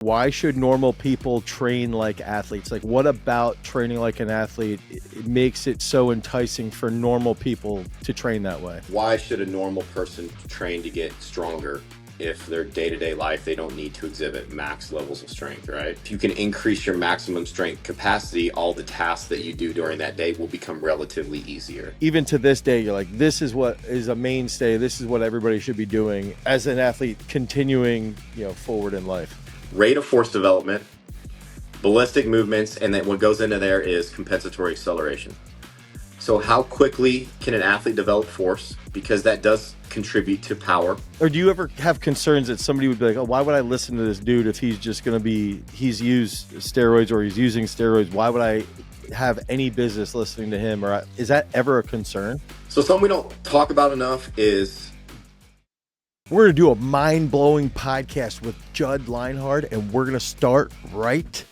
Why should normal people train like athletes? Like, what about training like an athlete it makes it so enticing for normal people to train that way? Why should a normal person train to get stronger if their day-to-day life they don't need to exhibit max levels of strength, right? If you can increase your maximum strength capacity, all the tasks that you do during that day will become relatively easier. Even to this day, you're like, this is what is a mainstay. This is what everybody should be doing as an athlete continuing, forward in life. Rate of force development, ballistic movements, and then what goes into there is compensatory acceleration. So how quickly can an athlete develop force? Because that does contribute to power. Or do you ever have concerns that somebody would be like, oh, why would I listen to this dude if he's just going to he's used steroids or he's using steroids? Why would I have any business listening to him? Or is that ever a concern? So something we don't talk about enough is we're going to do a mind-blowing podcast with Judd Lienhard, and we're going to start right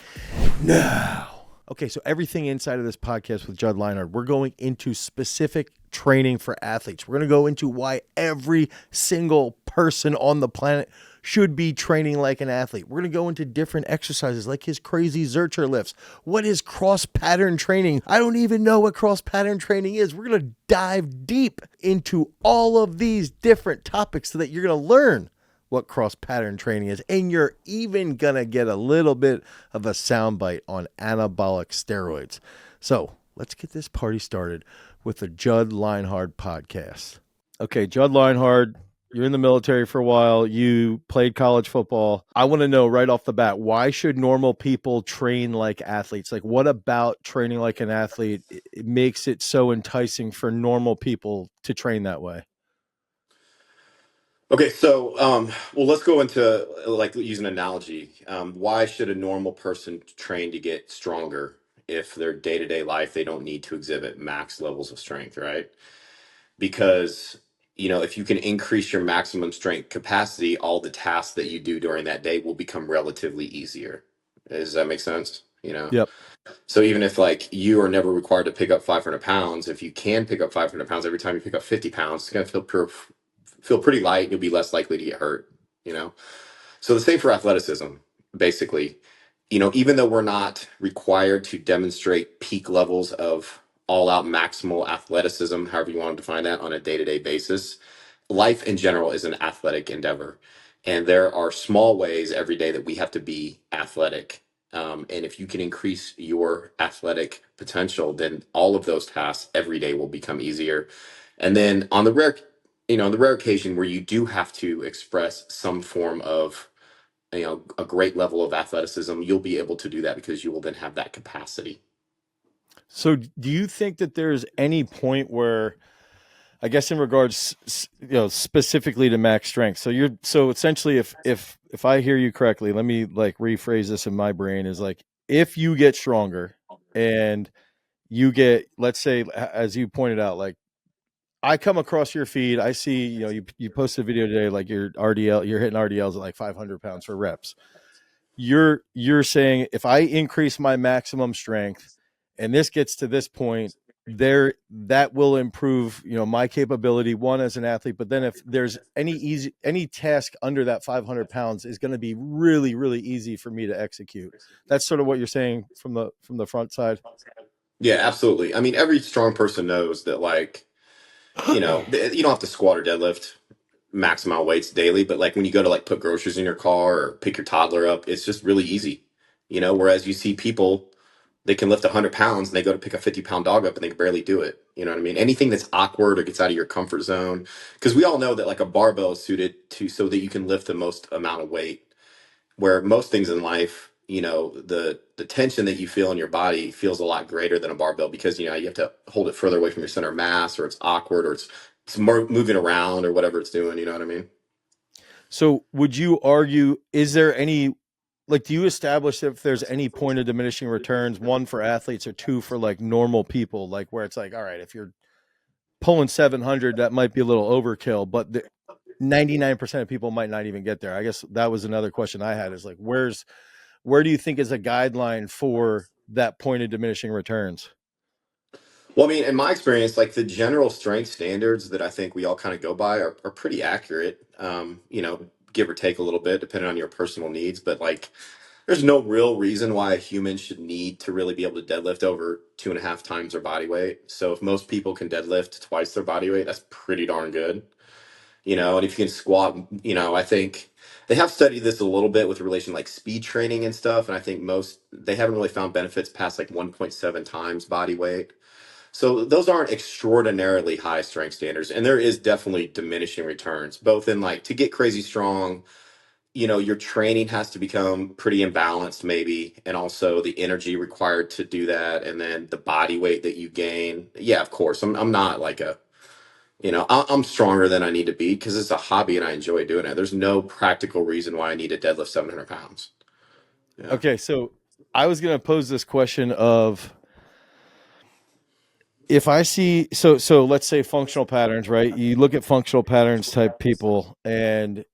now. Okay, so everything inside of this podcast with Judd Lienhard, we're going into specific training for athletes. We're going to go into why every single person on the planet should be training like an athlete. We're going to go into different exercises like his crazy Zercher lifts. What is cross-pattern training? I don't even know what cross-pattern training is. We're going to dive deep into all of these different topics so that you're going to learn what cross-pattern training is. And you're even going to get a little bit of a soundbite on anabolic steroids. So let's get this party started with the Judd Lienhard podcast. Okay, Judd Lienhard, you're in the military for a while. You played college football. I want to know right off the bat, why should normal people train like athletes? Like, what about training like an athlete it makes it so enticing for normal people to train that way? okay. So, well, let's go into like use an analogy. Why should a normal person train to get stronger if their day-to-day life they don't need to exhibit max levels of strength, right? Because if you can increase your maximum strength capacity, all the tasks that you do during that day will become relatively easier. Does that make sense? Yep. So even if like you are never required to pick up 500 pounds, if you can pick up 500 pounds every time you pick up 50 pounds, it's going to feel pretty light. You'll be less likely to get hurt, you know? So the same for athleticism, basically. Even though we're not required to demonstrate peak levels of all out maximal athleticism, however you want to define that on a day-to-day basis, life in general is an athletic endeavor. And there are small ways every day that we have to be athletic. And if you can increase your athletic potential, then all of those tasks every day will become easier. And then on the rare occasion where you do have to express some form of, a great level of athleticism, you'll be able to do that because you will then have that capacity. So do you think that there's any point where, I guess in regards, specifically to max strength. So essentially if I hear you correctly, let me like rephrase this in my brain is like, if you get stronger and you get, let's say, as you pointed out, like I come across your feed, I see, you posted a video today, like you're hitting RDLs at like 500 pounds for reps. You're saying if I increase my maximum strength and this gets to this point, that will improve, my capability, one, as an athlete, but then if there's any task under that 500 pounds is going to be really, really easy for me to execute. That's sort of what you're saying from the front side. Yeah, absolutely. I mean, every strong person knows that, like, you don't have to squat or deadlift max amount of weights daily, but like when you go to like put groceries in your car or pick your toddler up, it's just really easy. Whereas you see people, they can lift 100 pounds and they go to pick a 50-pound dog up and they can barely do it. You know what I mean? Anything that's awkward or gets out of your comfort zone, because we all know that like a barbell is suited to so that you can lift the most amount of weight. Where most things in life, the tension that you feel in your body feels a lot greater than a barbell because you have to hold it further away from your center of mass, or it's awkward, or it's more moving around, or whatever it's doing. You know what I mean? So would you argue, is there any, like, do you establish if there's any point of diminishing returns, one for athletes or two for like normal people, like where it's like, all right, if you're pulling 700, that might be a little overkill, but 99% of people might not even get there. I guess that was another question I had is like, where do you think is a guideline for that point of diminishing returns? Well, I mean, in my experience, like the general strength standards that I think we all kind of go by are pretty accurate. Give or take a little bit depending on your personal needs. But like there's no real reason why a human should need to really be able to deadlift over 2.5 times their body weight. So if most people can deadlift twice their body weight, that's pretty darn good. And if you can squat, I think they have studied this a little bit with relation like speed training and stuff. And I think they haven't really found benefits past like 1.7 times body weight. So those aren't extraordinarily high strength standards. And there is definitely diminishing returns, both in like to get crazy strong, your training has to become pretty imbalanced maybe. And also the energy required to do that. And then the body weight that you gain. Yeah, of course. I'm not like I'm stronger than I need to be because it's a hobby and I enjoy doing it. There's no practical reason why I need to deadlift 700 pounds. Yeah. Okay, so I was going to pose this question of if I see so let's say functional patterns, right? You look at functional patterns type people, and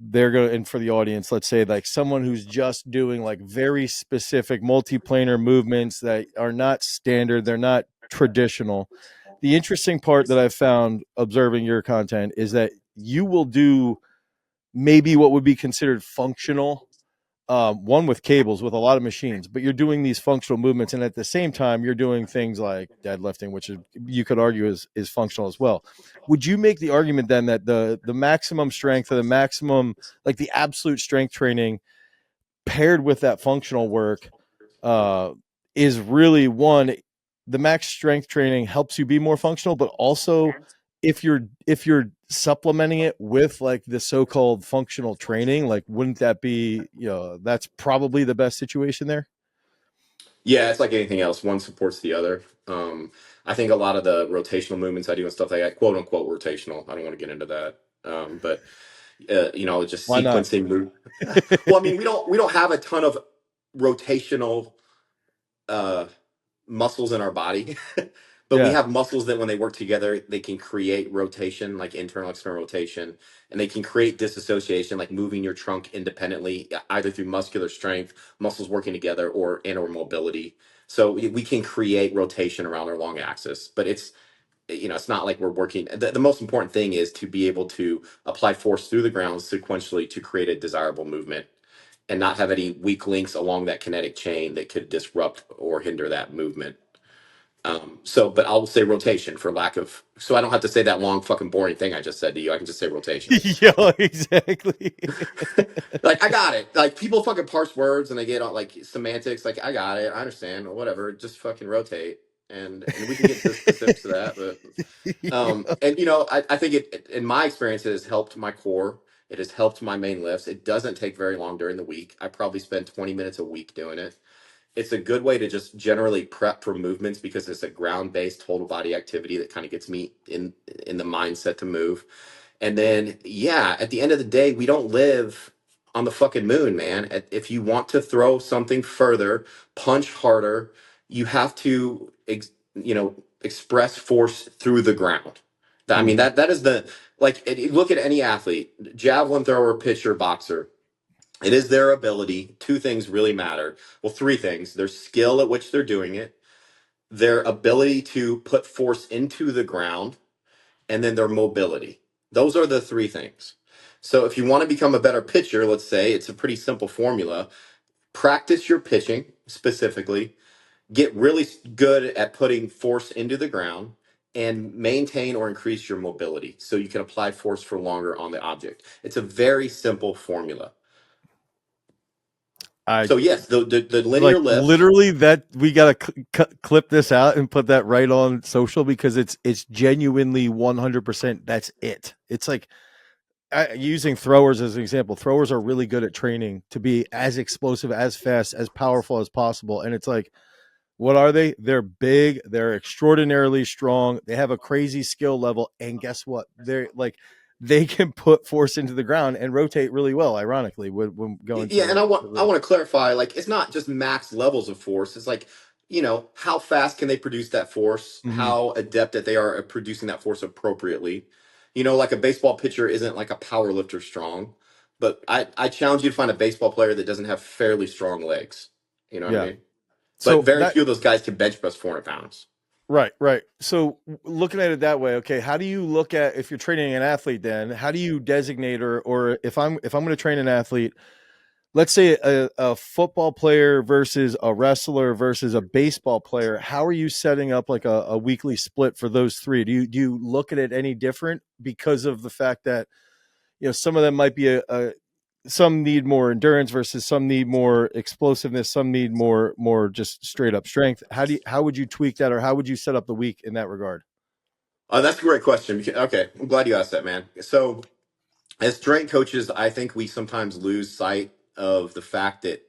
they're going to, and for the audience, let's say like someone who's just doing like very specific multiplanar movements that are not standard, they're not traditional. The interesting part that I've found observing your content is that you will do maybe what would be considered functional, one with cables with a lot of machines, but you're doing these functional movements, and at the same time you're doing things like deadlifting, which is, you could argue is functional as well. Would you make the argument then that the maximum strength or the maximum, like the absolute strength training paired with that functional work, is really one, the max strength training helps you be more functional, but also if you're supplementing it with like the so-called functional training, like wouldn't that be, that's probably the best situation there? Yeah, it's like anything else. One supports the other. I think a lot of the rotational movements I do and stuff like that, quote unquote rotational. I don't want to get into that. But just Why not? sequencing move. Well, I mean, we don't have a ton of rotational uh, muscles in our body, but we Yeah. have muscles that when they work together, they can create rotation, like internal, external rotation, and they can create disassociation, like moving your trunk independently, either through muscular strength, muscles working together, or mobility. So we can create rotation around our long axis, but it's not like we're working. The most important thing is to be able to apply force through the ground sequentially to create a desirable movement and not have any weak links along that kinetic chain that could disrupt or hinder that movement. But I'll say rotation for lack of, so I don't have to say that long fucking boring thing I just said to you. I can just say rotation. Yeah, exactly. Like I got it. Like people fucking parse words and they get all like semantics. Like I got it. I understand. Whatever. Just fucking rotate. And we can get to the specifics of that. But and I think in my experience, it has helped my core. It has helped my main lifts. It doesn't take very long during the week. I probably spend 20 minutes a week doing it. It's a good way to just generally prep for movements because it's a ground-based total body activity that kind of gets me in the mindset to move. And then yeah, at the end of the day, we don't live on the fucking moon, man. If you want to throw something further, punch harder, you have to express force through the ground. I mean Mhm. that is the like look at any athlete, javelin thrower, pitcher, boxer. It is their ability. Two things really matter. Well, three things: their skill at which they're doing it, their ability to put force into the ground, and then their mobility. Those are the three things. So if you want to become a better pitcher, let's say it's a pretty simple formula. Practice your pitching specifically, get really good at putting force into the ground, and maintain or increase your mobility so you can apply force for longer on the object. It's a very simple formula. I So yes, the linear like lifts. literally that we got to clip this out and put that right on social because it's genuinely 100%. That's it. It's like, using throwers as an example, throwers are really good at training to be as explosive, as fast, as powerful as possible. And it's like, what are they? They're big. They're extraordinarily strong. They have a crazy skill level. And guess what? They're like, they can put force into the ground and rotate really well, ironically, when going Yeah, and I to want to clarify, like it's not just max levels of force. It's like, how fast can they produce that force? Mhm. How adept that they are at producing that force appropriately. Like a baseball pitcher isn't like a power lifter strong, but I challenge you to find a baseball player that doesn't have fairly strong legs. You know what I Yeah. mean? But So very that few of those guys can bench press 400 pounds. Right, right. So looking at it that way, okay, how do you look at, if you're training an athlete, then how do you designate, or if I'm going to train an athlete, let's say a football player versus a wrestler versus a baseball player, how are you setting up like a weekly split for those three? Do you look at it any different because of the fact that, some of them might be some need more endurance versus some need more explosiveness, some need more just straight up strength. How would you tweak that, or how would you set up the week in that regard? That's a great question. Okay, I'm glad you asked that, man. So, as strength coaches, I think we sometimes lose sight of the fact that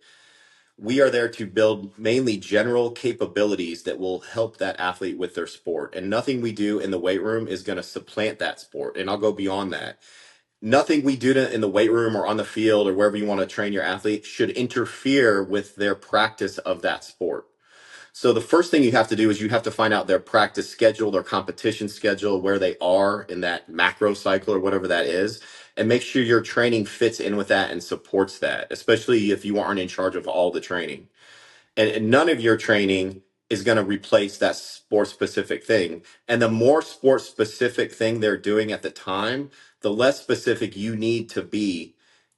we are there to build mainly general capabilities that will help that athlete with their sport. And nothing we do in the weight room is going to supplant that sport. And I'll go beyond that. Nothing we do in the weight room or on the field or wherever you want to train your athlete should interfere with their practice of that sport. So the first thing you have to do is you have to find out their practice schedule, their competition schedule, where they are in that macro cycle or whatever that is, and make sure your training fits in with that and supports that, especially if you aren't in charge of all the training. And none of your training is going to replace that sport specific thing. And the more sport specific thing they're doing at the time, the less specific you need to be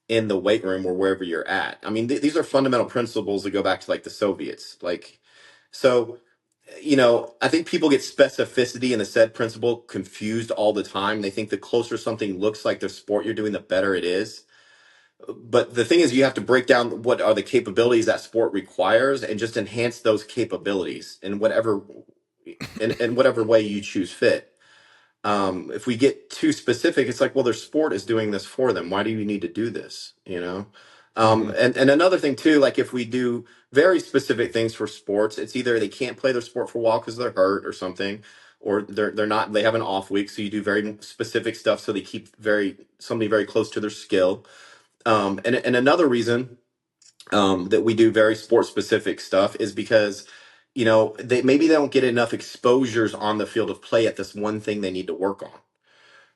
in the weight room or wherever you're at. I mean, these are fundamental principles that go back to like the Soviets. So, I think people get specificity and the said principle confused all the time. They think the closer something looks like the sport you're doing, the better it is. But the thing is, you have to break down what are the capabilities that sport requires and just enhance those capabilities in whatever way you choose fit. If we get too specific, it's like, well, their sport is doing this for them. Why do you need to do this? Mm-hmm. And another thing too, like if we do very specific things for sports, it's either they can't play their sport for a while because they're hurt or something, or they have an off week. So you do very specific stuff so they keep something very close to their skill. And another reason that we do very sport specific stuff is because they don't get enough exposures on the field of play at this one thing they need to work on,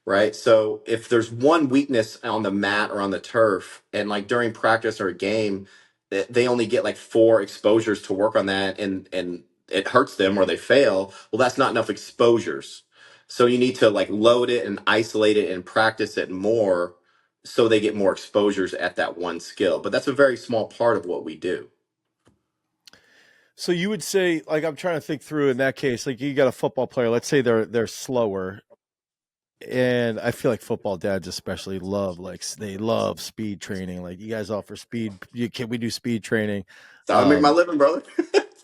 right? So if there's one weakness on the mat or on the turf, and like during practice or a game, they only get like 4 exposures to work on that, and it hurts them or they fail. Well, that's not enough exposures. So you need to like load it and isolate it and practice it more so they get more exposures at that one skill. But that's a very small part of what we do. So you would say, like, I'm trying to think through in that case, like you got a football player, let's say they're slower, and I feel like football dads especially they love speed training. Like, you guys offer speed, can we do speed training? So I make my living, brother.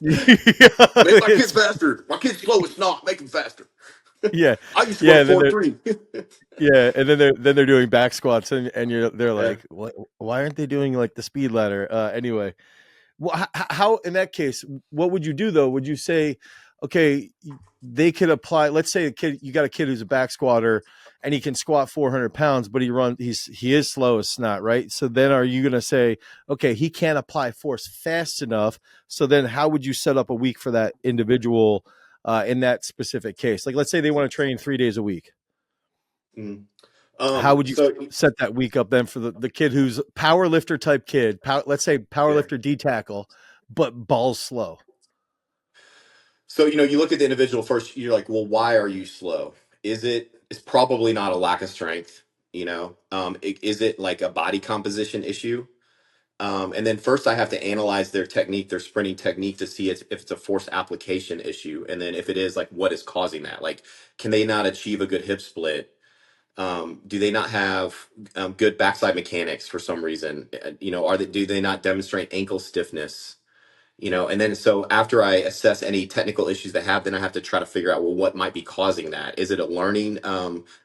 Yeah, Make my kids faster. My kids slow. It's not. Make them faster. yeah, I used to yeah. run And then 4.3. and then they're doing back squats, and they're Yeah. like, what? Why aren't they doing like the speed ladder? Anyway, well, how in that case, what would you do though? Would you say, okay, they could apply? Let's say you got a kid who's a back squatter and he can squat 400 pounds, but he is slow as snot, right? So then, are you going to say, okay, he can't apply force fast enough? So then, how would you set up a week for that individual in that specific case? Like, let's say they want to train 3 days a week. Mm. How would you So set that week up then for the kid who's power lifter type kid? Let's say power yeah. lifter D tackle, but balls slow. So you look at the individual first. You're like, well, why are you slow? It's probably not a lack of strength. Is it like a body composition issue? And then first I have to analyze their technique, their sprinting technique, to see if it's a force application issue. And then if it is, like, what is causing that? Like, can they not achieve a good hip split? Do they not have good backside mechanics for some reason? Do they not demonstrate ankle stiffness? And then so after I assess any technical issues they have, then I have to try to figure out, well, what might be causing that? Is it a learning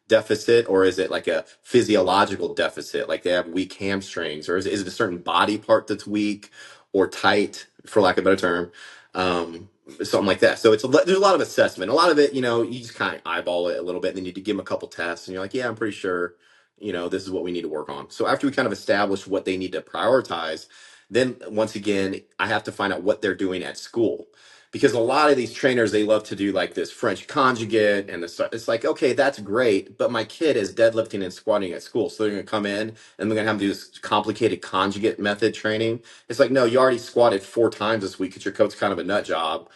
deficit, or is it like a physiological deficit, like they have weak hamstrings, or is it a certain body part that's weak or tight, for lack of a better term? Something like that. So there's a lot of assessment. A lot of it, you just kind of eyeball it a little bit, and then you need to give them a couple tests, and you're like, yeah, I'm pretty sure, this is what we need to work on. So after we kind of establish what they need to prioritize, then once again, I have to find out what they're doing at school. Because a lot of these trainers, they love to do like this French conjugate, and it's like, okay, that's great, but my kid is deadlifting and squatting at school, so they're going to come in and they're going to have to do this complicated conjugate method training. It's like, no, you already squatted 4 times this week because your coach's kind of a nut job.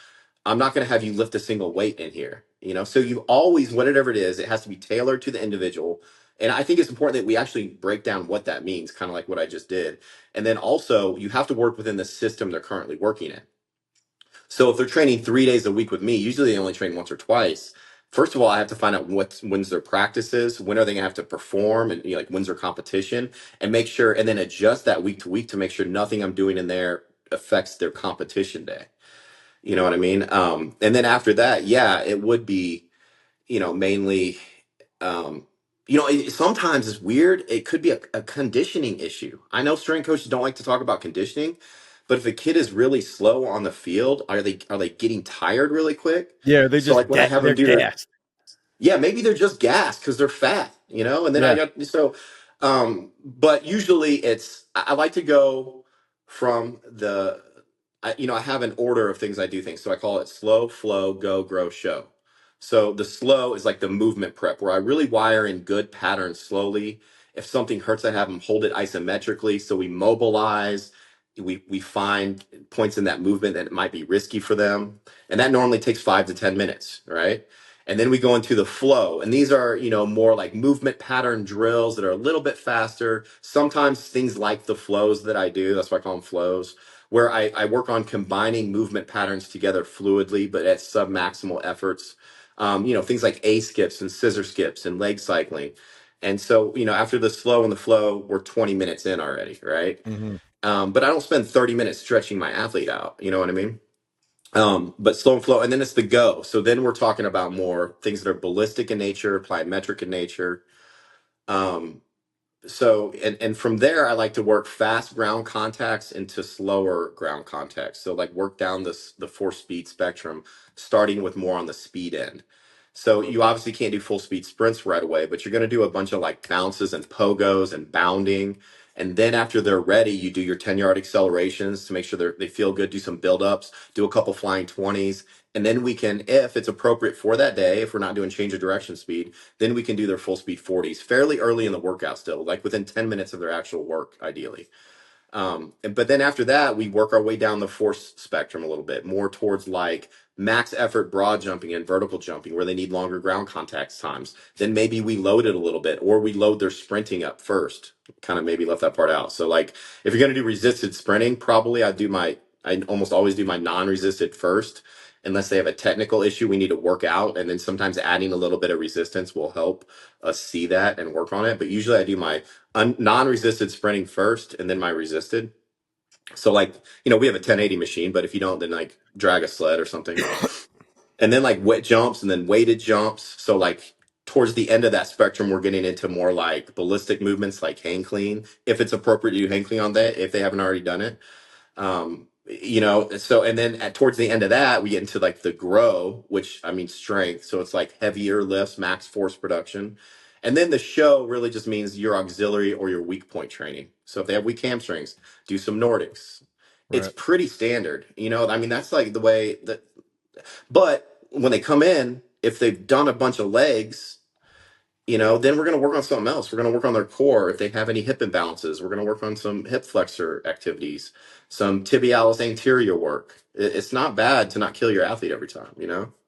I'm not going to have you lift a single weight in here. So you always, whatever it is, it has to be tailored to the individual. And I think it's important that we actually break down what that means, kind of like what I just did. And then also, you have to work within the system they're currently working in. So if they're training 3 days a week with me, usually they only train once or twice. First of all, I have to find out when's their practices, when are they gonna have to perform, and like when's their competition, and make sure, and then adjust that week to week to make sure nothing I'm doing in there affects their competition day. You know what I mean? And then after that, yeah, it would be, mainly, um, sometimes it's weird. It could be a conditioning issue. I know strength coaches don't like to talk about conditioning, but if a kid is really slow on the field, are they getting tired really quick? Yeah, they So just like when I have them they're do their, gassed. yeah, maybe they're just gassed because they're fat, and then I Yeah. got so but usually I like to go from I have an order of things I do things. So I call it slow, flow, go, grow, show. So the slow is like the movement prep where I really wire in good patterns slowly. If something hurts, I have them hold it isometrically. So we mobilize, we find points in that movement that might be risky for them. And that normally takes 5 to 10 minutes, right? And then we go into the flow. And these are, more like movement pattern drills that are a little bit faster. Sometimes things like the flows that I do, that's why I call them flows, where I work on combining movement patterns together fluidly, but at submaximal efforts. Things like A skips and scissor skips and leg cycling. And so, after the slow and the flow, we're 20 minutes in already, right? Hmm. But I don't spend 30 minutes stretching my athlete out. You know what I mean? But slow and flow, and then it's the go. So then we're talking about more things that are ballistic in nature, plyometric in nature. Um, and from there, I like to work fast ground contacts into slower ground contacts. So like work down the force speed spectrum, starting with more on the speed end. So you obviously can't do full speed sprints right away, but you're going to do a bunch of like bounces and pogos and bounding. And then after they're ready, you do your 10-yard accelerations to make sure they feel good, do some build ups, do a couple flying 20s. And then we can, if it's appropriate for that day, if we're not doing change of direction speed, then we can do their full speed 40s fairly early in the workout still, like within 10 minutes of their actual work, ideally. But then after that, we work our way down the force spectrum a little bit more towards like max effort broad jumping and vertical jumping, where they need longer ground contact times. Then maybe we load it a little bit, or we load their sprinting up first. Kind of maybe left that part out. So like if you're going to do resisted sprinting, probably I almost always do my non-resisted first, unless they have a technical issue we need to work out. And then sometimes adding a little bit of resistance will help us see that and work on it. But usually I do my non-resisted sprinting first and then my resisted. So like, we have a 1080 machine, but if you don't, then like drag a sled or something. And then like wet jumps and then weighted jumps. So like towards the end of that spectrum, we're getting into more like ballistic movements like hang clean, if it's appropriate to do hang clean on that, if they haven't already done it. So and then towards the end of that, we get into like the grow, which I mean strength. So it's like heavier lifts, max force production. And then the show really just means your auxiliary or your weak point training. So if they have weak hamstrings, do some Nordics. It's Right. pretty standard. I mean, that's like the way that, but when they come in, if they've done a bunch of legs, then we're going to work on something else. We're going to work on their core. If they have any hip imbalances, we're going to work on some hip flexor activities, some tibialis anterior work. It's not bad to not kill your athlete every time.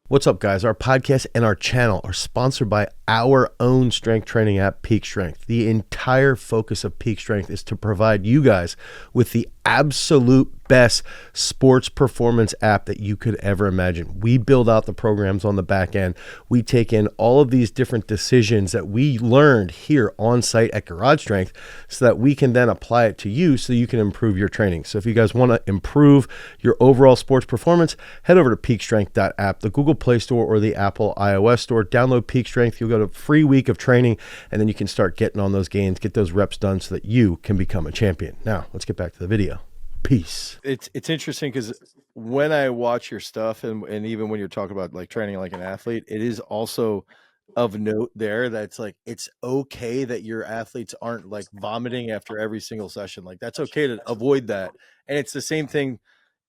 What's up, guys? Our podcast and our channel are sponsored by our own strength training app, Peak Strength. The entire focus of Peak Strength is to provide you guys with the absolute best sports performance app that you could ever imagine. We build out the programs on the back end. We take in all of these different decisions that we learned here on site at Garage Strength so that we can then apply it to you so you can improve your training. So if you guys want to improve your overall sports performance, head over to peakstrength.app, the Google Play Store or the Apple iOS Store. Download Peak Strength. You'll get a free week of training, and then you can start getting on those gains, get those reps done so that you can become a champion. Now, let's get back to the video. Peace. It's interesting because when I watch your stuff and even when you're talking about like training like an athlete, it is also of note there that it's like it's okay that your athletes aren't like vomiting after every single session. Like that's okay to avoid that. And it's the same thing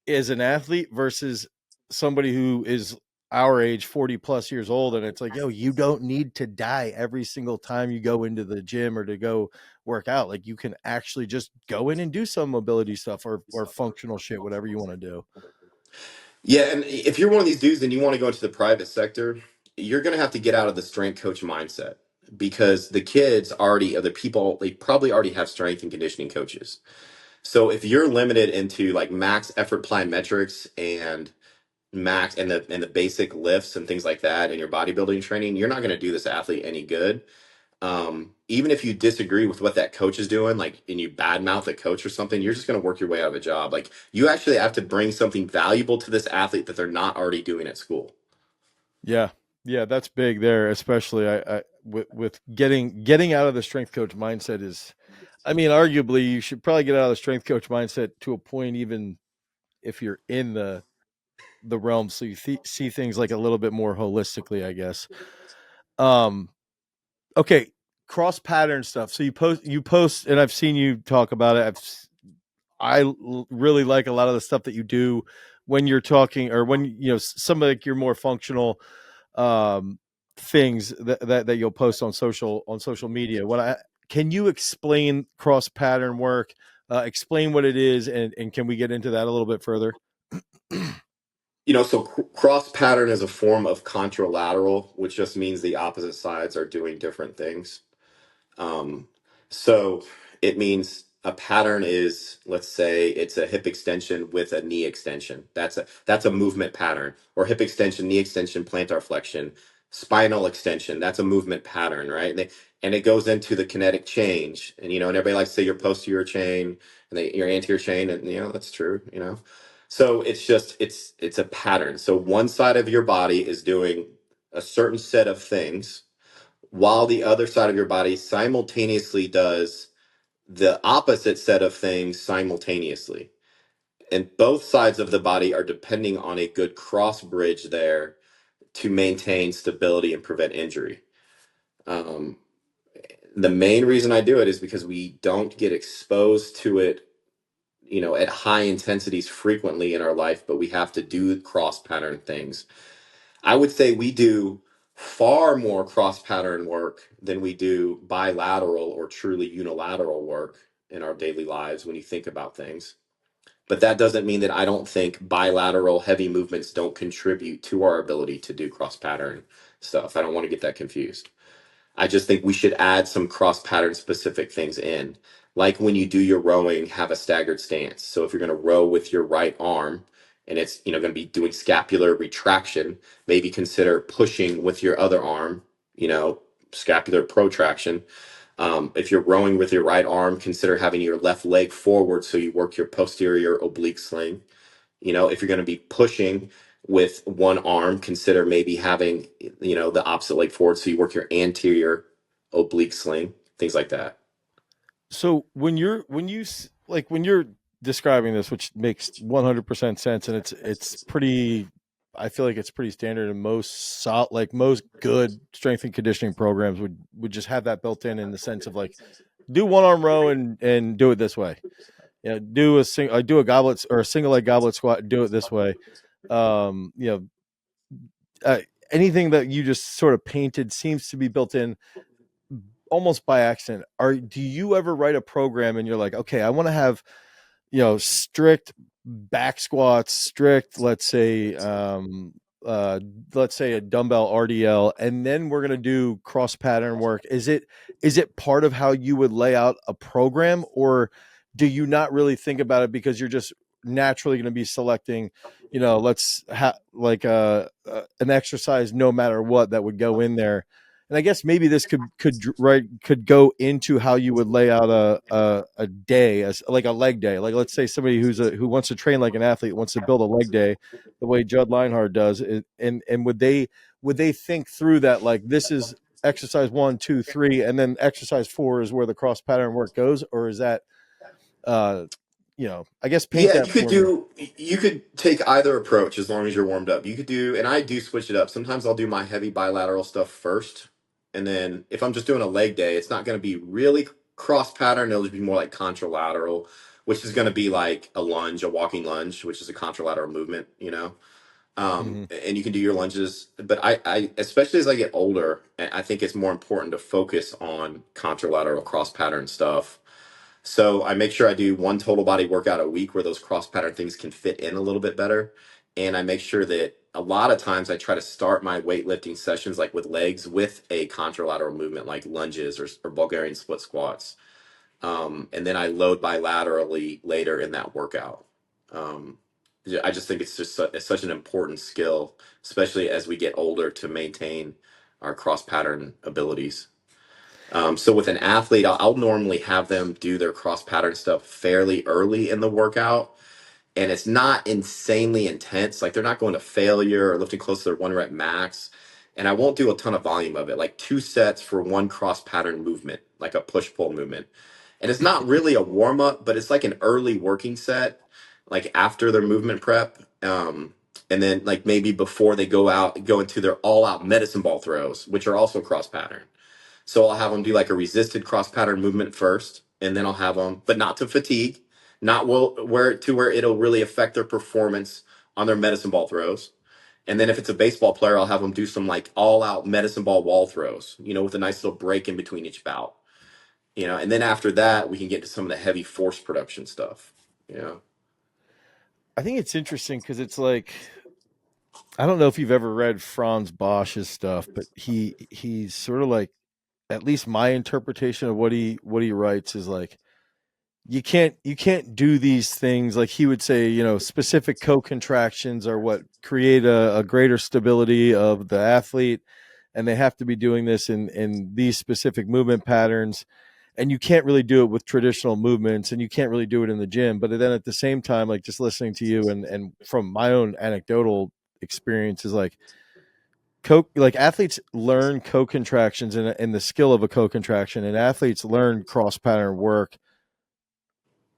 as an athlete versus somebody who is our age, 40 plus years old. And it's like, yo, you don't need to die every single time you go into the gym or to go work out. Like you can actually just go in and do some mobility stuff or functional shit, whatever you want to do. Yeah, and if you're one of these dudes and you want to go into the private sector, you're going to have to get out of the strength coach mindset. because the kids already, or the people, they probably already have strength and conditioning coaches. So if you're limited into like max effort plyometrics and max and the basic lifts and things like that in your bodybuilding training, you're not going to do this athlete any good. Even if you disagree with what that coach is doing, like, and you badmouth a coach or something, you're just going to work your way out of a job. Like, you actually have to bring something valuable to this athlete that they're not already doing at school. Yeah. Yeah, that's big there, especially with getting out of the strength coach mindset is, I mean, arguably you should probably get out of the strength coach mindset to a point, even if you're in the realm, so you see things like a little bit more holistically, I guess. Um, okay, cross pattern stuff. So you post, and I've seen you talk about it. Really like a lot of the stuff that you do when you're talking, or when some of like your more functional um things that you'll post on social media. When I Can you explain cross pattern work? Explain what it is, and can we get into that a little bit further? So cross pattern is a form of contralateral, which just means the opposite sides are doing different things. Um, so it means a pattern is, let's say it's a hip extension with a knee extension. That's a movement pattern. Or hip extension, knee extension, plantar flexion, spinal extension. That's a movement pattern, right? And it goes into the kinetic change. And everybody likes to say your posterior chain and your anterior chain, and that's true. So it's a pattern. So one side of your body is doing a certain set of things while the other side of your body simultaneously does the opposite set of things simultaneously. And both sides of the body are depending on a good cross bridge there to maintain stability and prevent injury. Um, the main reason I do it is because we don't get exposed to it, at high intensities frequently in our life, but we have to do cross pattern things. I would say we do far more cross pattern work than we do bilateral or truly unilateral work in our daily lives when you think about things. But that doesn't mean that I don't think bilateral heavy movements don't contribute to our ability to do cross pattern stuff. I don't want to get that confused. I just think we should add some cross pattern specific things in. Like when you do your rowing, have a staggered stance. So if you're going to row with your right arm and it's going to be doing scapular retraction, maybe consider pushing with your other arm, scapular protraction. If you're rowing with your right arm, consider having your left leg forward so you work your posterior oblique sling. If you're going to be pushing with one arm, consider maybe having, the opposite leg forward so you work your anterior oblique sling, things like that. So when you're describing this, which makes 100% sense, and it's pretty, I feel like it's pretty standard, and most good strength and conditioning programs would just have that built in the sense of like, do one arm row and do it this way. Do a goblet or a single leg goblet squat, do it this way. Um, you know, Anything that you just sort of painted seems to be built in almost by accident. Do you ever write a program and you're like, okay, I want to have, strict back squats, strict, let's say a dumbbell RDL, and then we're going to do cross pattern work? Is it part of how you would lay out a program, or do you not really think about it because you're just naturally going to be selecting, let's have like an exercise no matter what that would go in there? And I guess maybe this could go into how you would lay out a day, as like a leg day. Like, let's say somebody who wants to train like an athlete wants to build a leg day the way Judd Lienhard does, and would they think through that, like, this is exercise 1, 2, 3, and then exercise 4 is where the cross pattern work goes? Or is that I guess paint Yeah, that for me. you could take either approach as long as you're warmed up. You could do, and I do switch it up. Sometimes I'll do my heavy bilateral stuff first. And then if I'm just doing a leg day, it's not going to be really cross pattern. It'll just be more like contralateral, which is going to be like a lunge, a walking lunge, which is a contralateral movement. Mm-hmm. And you can do your lunges. But I, especially as I get older, I think it's more important to focus on contralateral cross pattern stuff. So I make sure I do one total body workout a week where those cross pattern things can fit in a little bit better. And I make sure that a lot of times I try to start my weightlifting sessions like with legs with a contralateral movement like lunges or Bulgarian split squats. And then I load bilaterally later in that workout. Um, I just think it's just it's such an important skill, especially as we get older, to maintain our cross pattern abilities. So with an athlete, I'll normally have them do their cross pattern stuff fairly early in the workout, and it's not insanely intense. Like they're not going to failure or lifting close to their 1 rep max. And I won't do a ton of volume of it, like 2 sets for one cross pattern movement, like a push pull movement. And it's not really a warm up, but it's like an early working set, like after their movement prep. And then like maybe before they go into their all out medicine ball throws, which are also cross pattern. So I'll have them do like a resisted cross pattern movement first, and then I'll have them, but not to fatigue, not where it'll really affect their performance on their medicine ball throws. And then if it's a baseball player, I'll have them do some like all out medicine ball wall throws, with a nice little break in between each bout. And then after that, we can get to some of the heavy force production stuff. I think it's interesting because it's like, I don't know if you've ever read Franz Bosch's stuff, but he's sort of like, at least my interpretation of what he writes is like, you can't do these things, like he would say, specific co-contractions are what create a greater stability of the athlete, and they have to be doing this in these specific movement patterns, and you can't really do it with traditional movements, and you can't really do it in the gym. But then at the same time, like just listening to you and from my own anecdotal experiences, like athletes learn co-contractions and the skill of a co-contraction, and athletes learn cross pattern work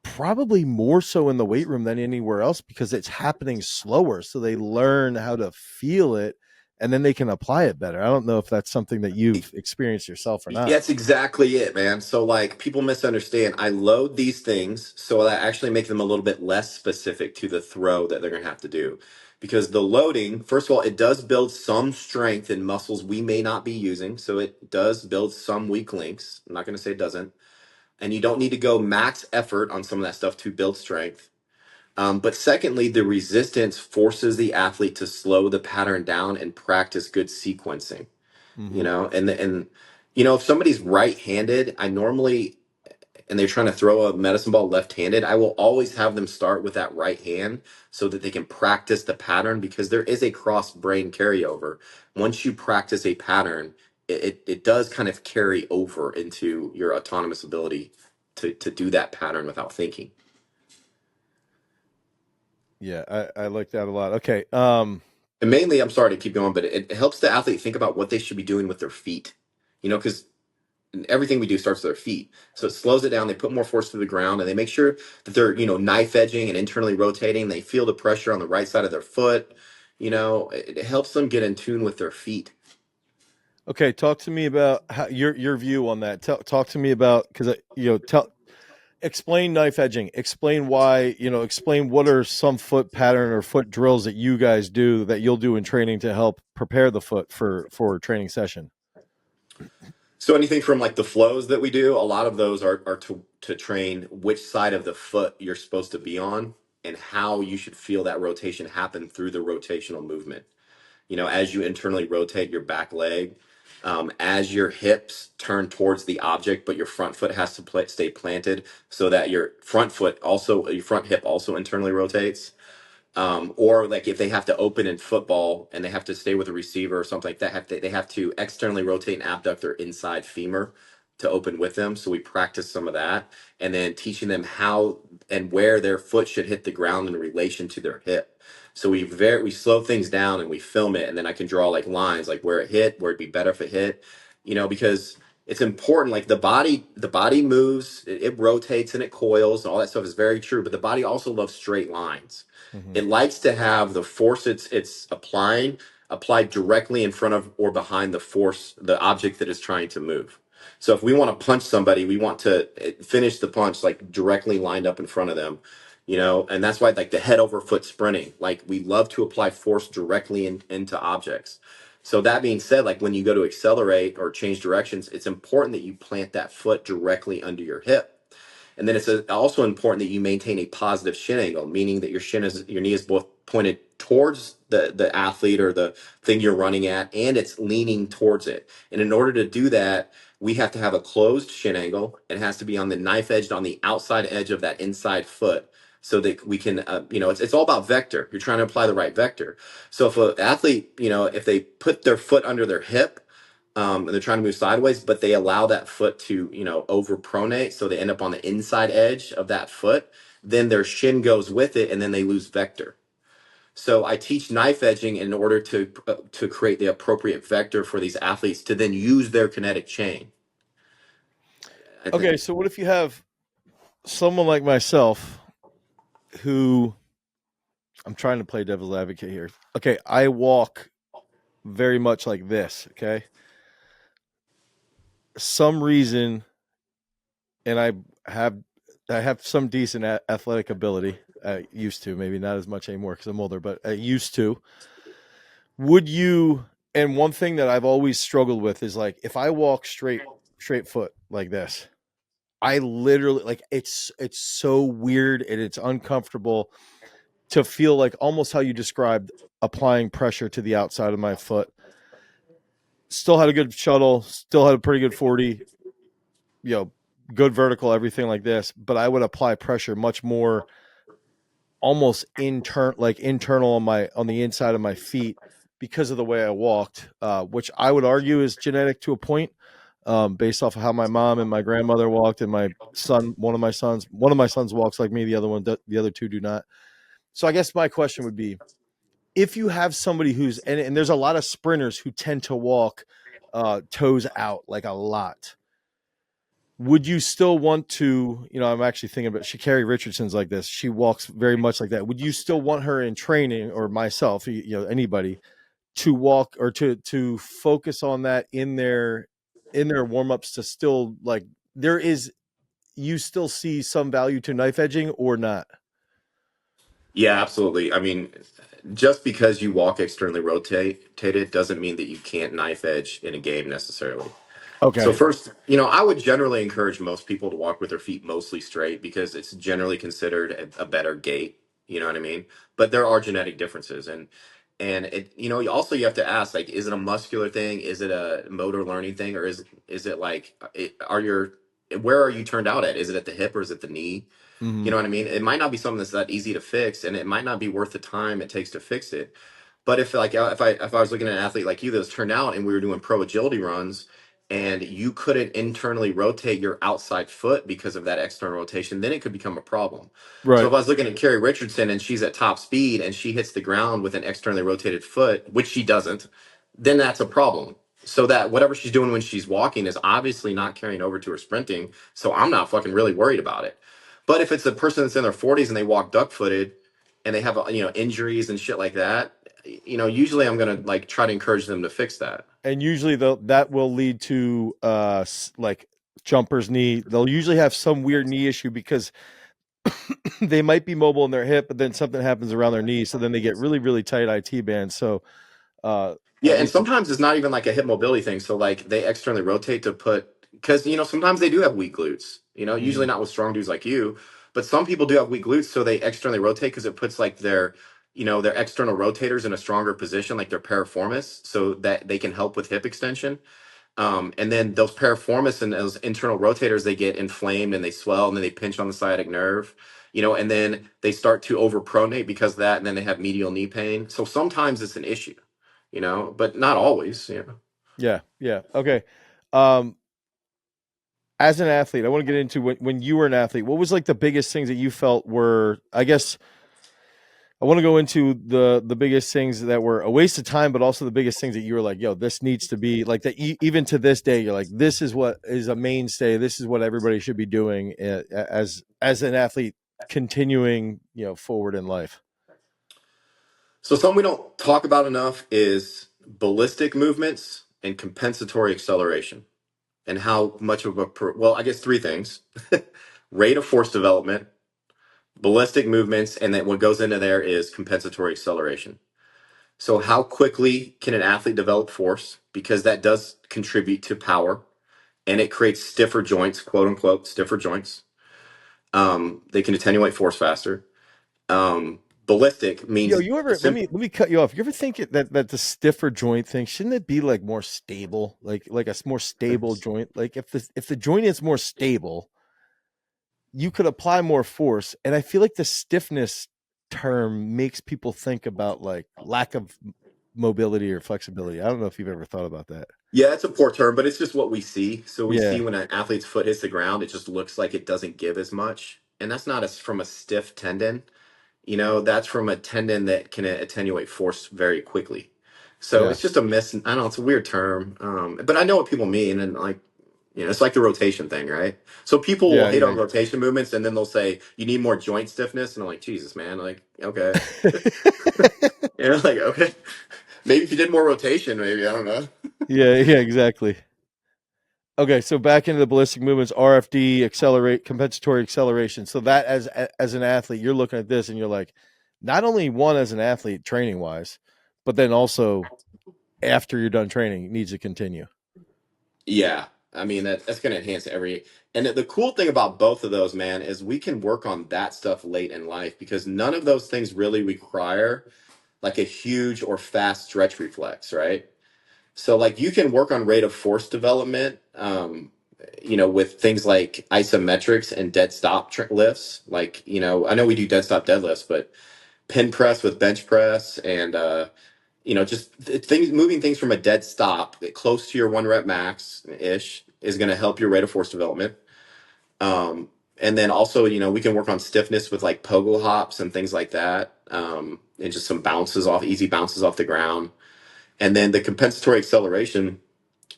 probably more so in the weight room than anywhere else because it's happening slower. So they learn how to feel it and then they can apply it better. I don't know if that's something that you've experienced yourself or not. That's exactly it, man. So like people misunderstand. I load these things so that I actually make them a little bit less specific to the throw that they're gonna have to do. Because the loading, first of all, it does build some strength in muscles we may not be using. So it does build some weak links. I'm not gonna say it doesn't. And you don't need to go max effort on some of that stuff to build strength. But secondly, the resistance forces the athlete to slow the pattern down and practice good sequencing. Mm-hmm. If somebody's right-handed, I normally, and they're trying to throw a medicine ball left-handed, I will always have them start with that right hand so that they can practice the pattern, because there is a cross brain carryover. Once you practice a pattern, it does kind of carry over into your autonomous ability to do that pattern without thinking. Yeah, I like that a lot. Okay. And mainly, I'm sorry to keep going, but it helps the athlete think about what they should be doing with their feet. Because everything we do starts with their feet. So it slows it down. They put more force to the ground, and they make sure that they're, knife edging and internally rotating. They feel the pressure on the right side of their foot. It helps them get in tune with their feet. Okay, talk to me about how, your view on that. Talk to me about, because explain knife edging. Explain why. Explain what are some foot pattern or foot drills that you guys do that you'll do in training to help prepare the foot for a training session. So anything from like the flows that we do, a lot of those are to train which side of the foot you're supposed to be on and how you should feel that rotation happen through the rotational movement. As you internally rotate your back leg, as your hips turn towards the object, but your front foot has to stay planted so that your your front hip also internally rotates. Or like if they have to open in football and they have to stay with a receiver or something like that, they have to externally rotate and abduct their inside femur to open with them. So we practice some of that, and then teaching them how and where their foot should hit the ground in relation to their hip. So we slow things down and we film it, and then I can draw like lines, like where it hit, where it'd be better if it hit, because it's important. Like the body moves, it rotates and it coils, and all that stuff is very true. But the body also loves straight lines. Mm-hmm. It likes to have the force it's applying applied directly in front of or behind the object that is trying to move. So if we want to punch somebody, we want to finish the punch like directly lined up in front of them, and that's why like the head over foot sprinting, like we love to apply force directly into objects. So that being said, like when you go to accelerate or change directions, it's important that you plant that foot directly under your hip. And then it's also important that you maintain a positive shin angle, meaning that your knee is both pointed towards the athlete or the thing you're running at, and it's leaning towards it. And in order to do that, we have to have a closed shin angle. It has to be on the knife edge, on the outside edge of that inside foot, so that we can, it's all about vector. You're trying to apply the right vector. So if an athlete, if they put their foot under their hip, and they're trying to move sideways, but they allow that foot to, over pronate, so they end up on the inside edge of that foot, then their shin goes with it, and then they lose vector. So I teach knife edging in order to create the appropriate vector for these athletes to then use their kinetic chain. I think. Okay, so what if you have someone like myself who, I'm trying to play devil's advocate here. Okay, I walk very much like this, okay? Some reason, and I have some decent athletic ability. I used to, maybe not as much anymore because I'm older, but I used to. Would you, and one thing that I've always struggled with is like if I walk straight foot like this, I literally, like, it's so weird and it's uncomfortable to feel like almost how you described applying pressure to the outside of my foot. Still had a good shuttle, still had a pretty good 40, good vertical, everything like this, but I would apply pressure much more almost internal on the inside of my feet because of the way I walked, which I would argue is genetic to a point, based off of how my mom and my grandmother walked, and one of my sons walks like me, the other two do not. So I guess my question would be, if you have somebody who's, and there's a lot of sprinters who tend to walk toes out like a lot, would you still want to, I'm actually thinking about Sha'Carri Richardson's like this. She walks very much like that. Would you still want her in training, or myself, anybody, to walk or to focus on that in their warm-ups, to still, like, you still see some value to knife edging or not? Yeah, absolutely. I mean, just because you walk externally rotated doesn't mean that you can't knife edge in a game necessarily. So Okay. first, I would generally encourage most people to walk with their feet mostly straight because it's generally considered a better gait. You know what I mean? But there are genetic differences, and it, also you have to ask, like, is it a muscular thing? Is it a motor learning thing? Or is it like, where are you turned out at? Is it at the hip or is it the knee? You Hmm. know what I mean? It might not be something that's that easy to fix, and it might not be worth the time it takes to fix it. But if I was looking at an athlete like you that was turned out and we were doing pro agility runs, and you couldn't internally rotate your outside foot because of that external rotation, then it could become a problem. So Right. if I was looking at Carrie Richardson and she's at top speed and she hits the ground with an externally rotated foot, which she doesn't, then that's a problem. So that whatever she's doing when she's walking is obviously not carrying over to her sprinting. So I'm not fucking really worried about it. But if it's a person that's in their 40s and they walk duck footed and they have injuries and shit like that, usually I'm gonna like try to encourage them to fix that. And usually that will lead to like jumper's knee. They'll usually have some weird knee issue because they might be mobile in their hip, but then something happens around their knee, so then they get really, really tight IT bands. So Yeah, at and least sometimes it's not even like a hip mobility thing. So like they externally rotate to put, because sometimes they do have weak glutes. Usually Mhm. not with strong dudes like you, but some people do have weak glutes, so they externally rotate because it puts like their external rotators in a stronger position, like their piriformis, so that they can help with hip extension. And then those piriformis and those internal rotators, they get inflamed and they swell, and then they pinch on the sciatic nerve. And then they start to overpronate because of that, and then they have medial knee pain. So sometimes it's an issue, but not always. Yeah, yeah. Okay. Um, as an athlete, I want to get into when you were an athlete, what was like the biggest things that you felt were, I guess I want to go into the biggest things that were a waste of time, but also the biggest things that you were like, yo, this needs to be like that. Even to this day, you're like, this is what is a mainstay. This is what everybody should be doing as an athlete, continuing, forward in life. So something we don't talk about enough is ballistic movements and compensatory acceleration, and how much of well, I guess three things: rate of force development, ballistic movements, and then what goes into there is compensatory acceleration. So how quickly can an athlete develop force? Because that does contribute to power, and it creates stiffer joints, quote unquote, stiffer joints. They can attenuate force faster. Ballistic Yo, means you ever let me cut you off. You ever think that the stiffer joint thing shouldn't it be like more stable, like a more stable joint? Like if the joint is more stable, you could apply more force. And I feel like the stiffness term makes people think about like lack of mobility or flexibility. I don't know if you've ever thought about that. Yeah, it's a poor term, but it's just what we see. So we see Yeah, when an athlete's foot hits the ground, it just looks like it doesn't give as much. And that's not from a stiff tendon. That's from a tendon that can attenuate force very quickly. So yeah, it's just a miss. I don't know, it's a weird term. But I know what people mean. And like, it's like the rotation thing, right? So people will yeah, hate yeah. on rotation movements and then they'll say, you need more joint stiffness. And I'm like, Jesus, man. Like, okay. Like, okay. Maybe if you did more rotation, maybe. I don't know. Yeah, yeah, exactly. Okay, so back into the ballistic movements, RFD, accelerate, compensatory acceleration. So that as an athlete, you're looking at this and you're like, not only one as an athlete training wise, but then also after you're done training, it needs to continue. Yeah, I mean that's going to enhance every. And the cool thing about both of those, man, is we can work on that stuff late in life because none of those things really require like a huge or fast stretch reflex, right? So like you can work on rate of force development, with things like isometrics and dead stop lifts. Like I know we do dead stop deadlifts, but pin press with bench press and just things moving things from a dead stop close to your 1 rep max ish is going to help your rate of force development. And then also, we can work on stiffness with like pogo hops and things like that, and just some easy bounces off the ground. And then the compensatory acceleration,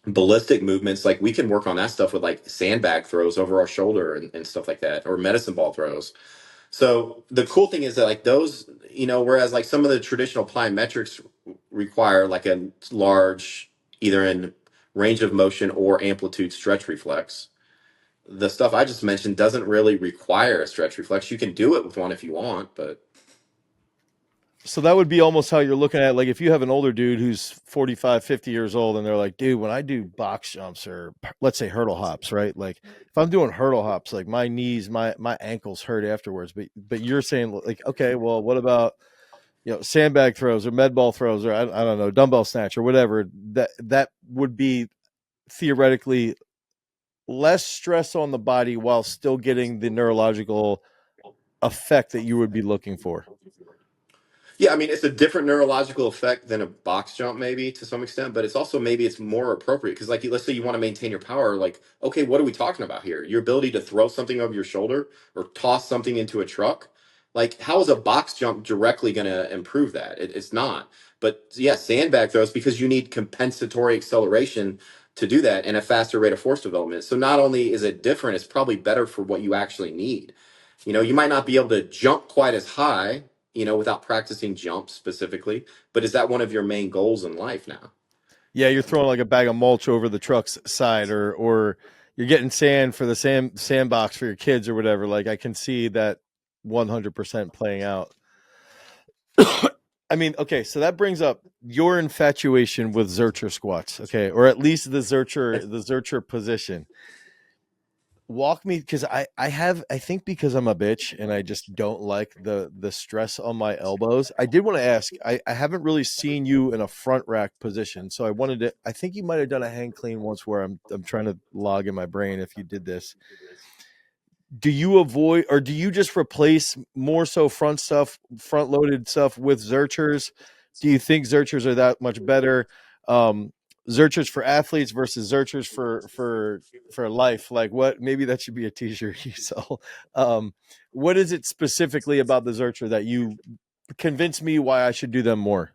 ballistic movements, like we can work on that stuff with like sandbag throws over our shoulder and stuff like that, or medicine ball throws. So the cool thing is that like those, whereas like some of the traditional plyometrics require like a large, either in range of motion or amplitude stretch reflex. The stuff I just mentioned doesn't really require a stretch reflex. You can do it with one if you want, but So that would be almost how you're looking at like if you have an older dude who's 45, 50 years old and they're like, dude, when I do box jumps or let's say hurdle hops, right? Like if I'm doing hurdle hops, like my knees, my ankles hurt afterwards. But you're saying like, okay, well, what about sandbag throws or med ball throws or I don't know, dumbbell snatch or whatever, that would be theoretically less stress on the body while still getting the neurological effect that you would be looking for. yeah, I mean, it's a different neurological effect than a box jump, maybe to some extent, but it's also maybe it's more appropriate because, like, let's say you want to maintain your power. Like, okay, what are we talking about here? Your ability to throw something over your shoulder or toss something into a truck. Like, how is a box jump directly going to improve that? It's not. But yeah, sandbag throws because you need compensatory acceleration to do that and a faster rate of force development. So not only is it different, it's probably better for what you actually need. You might not be able to jump quite as high, without practicing jumps specifically. But is that one of your main goals in life now? Yeah, you're throwing like a bag of mulch over the truck's side, or you're getting sand for the sandbox for your kids or whatever. Like I can see that 100% playing out. I mean, okay, so that brings up your infatuation with Zercher squats, okay, or at least the Zercher position. Walk me because I think because I'm a bitch and I just don't like the stress on my elbows. I did want to ask, I haven't really seen you in a front rack position. So I think you might have done a hang clean once where I'm trying to log in my brain if you did this. Do you avoid or do you just replace more so front loaded stuff with Zerchers? Do you think Zerchers are that much better? Um, Zerchers for athletes versus Zerchers for life. Like what? Maybe that should be a T-shirt you sell. What is it specifically about the Zercher that you convince me why I should do them more?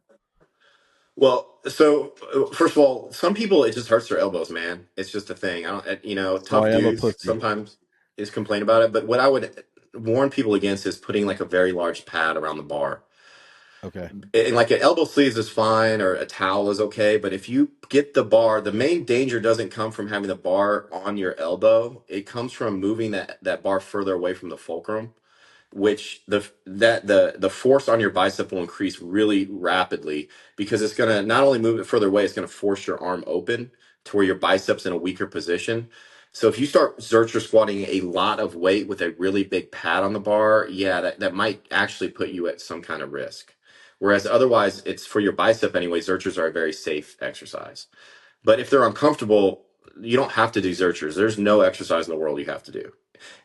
Well, so first of all, some people it just hurts their elbows, man. It's just a thing. I don't, So tough I am a dudes pussy. sometimes is complain about it. But what I would warn people against is putting like a very large pad around the bar. Okay. And like an elbow sleeves is fine or a towel is okay. But if you get the bar, the main danger doesn't come from having the bar on your elbow. It comes from moving that bar further away from the fulcrum, which the force on your bicep will increase really rapidly because it's going to not only move it further away, it's going to force your arm open to where your biceps in a weaker position. So if you start Zercher squatting a lot of weight with a really big pad on the bar, yeah, that might actually put you at some kind of risk. Whereas otherwise, it's for your bicep anyway. Zerchers are a very safe exercise. But if they're uncomfortable, you don't have to do Zerchers. There's no exercise in the world you have to do.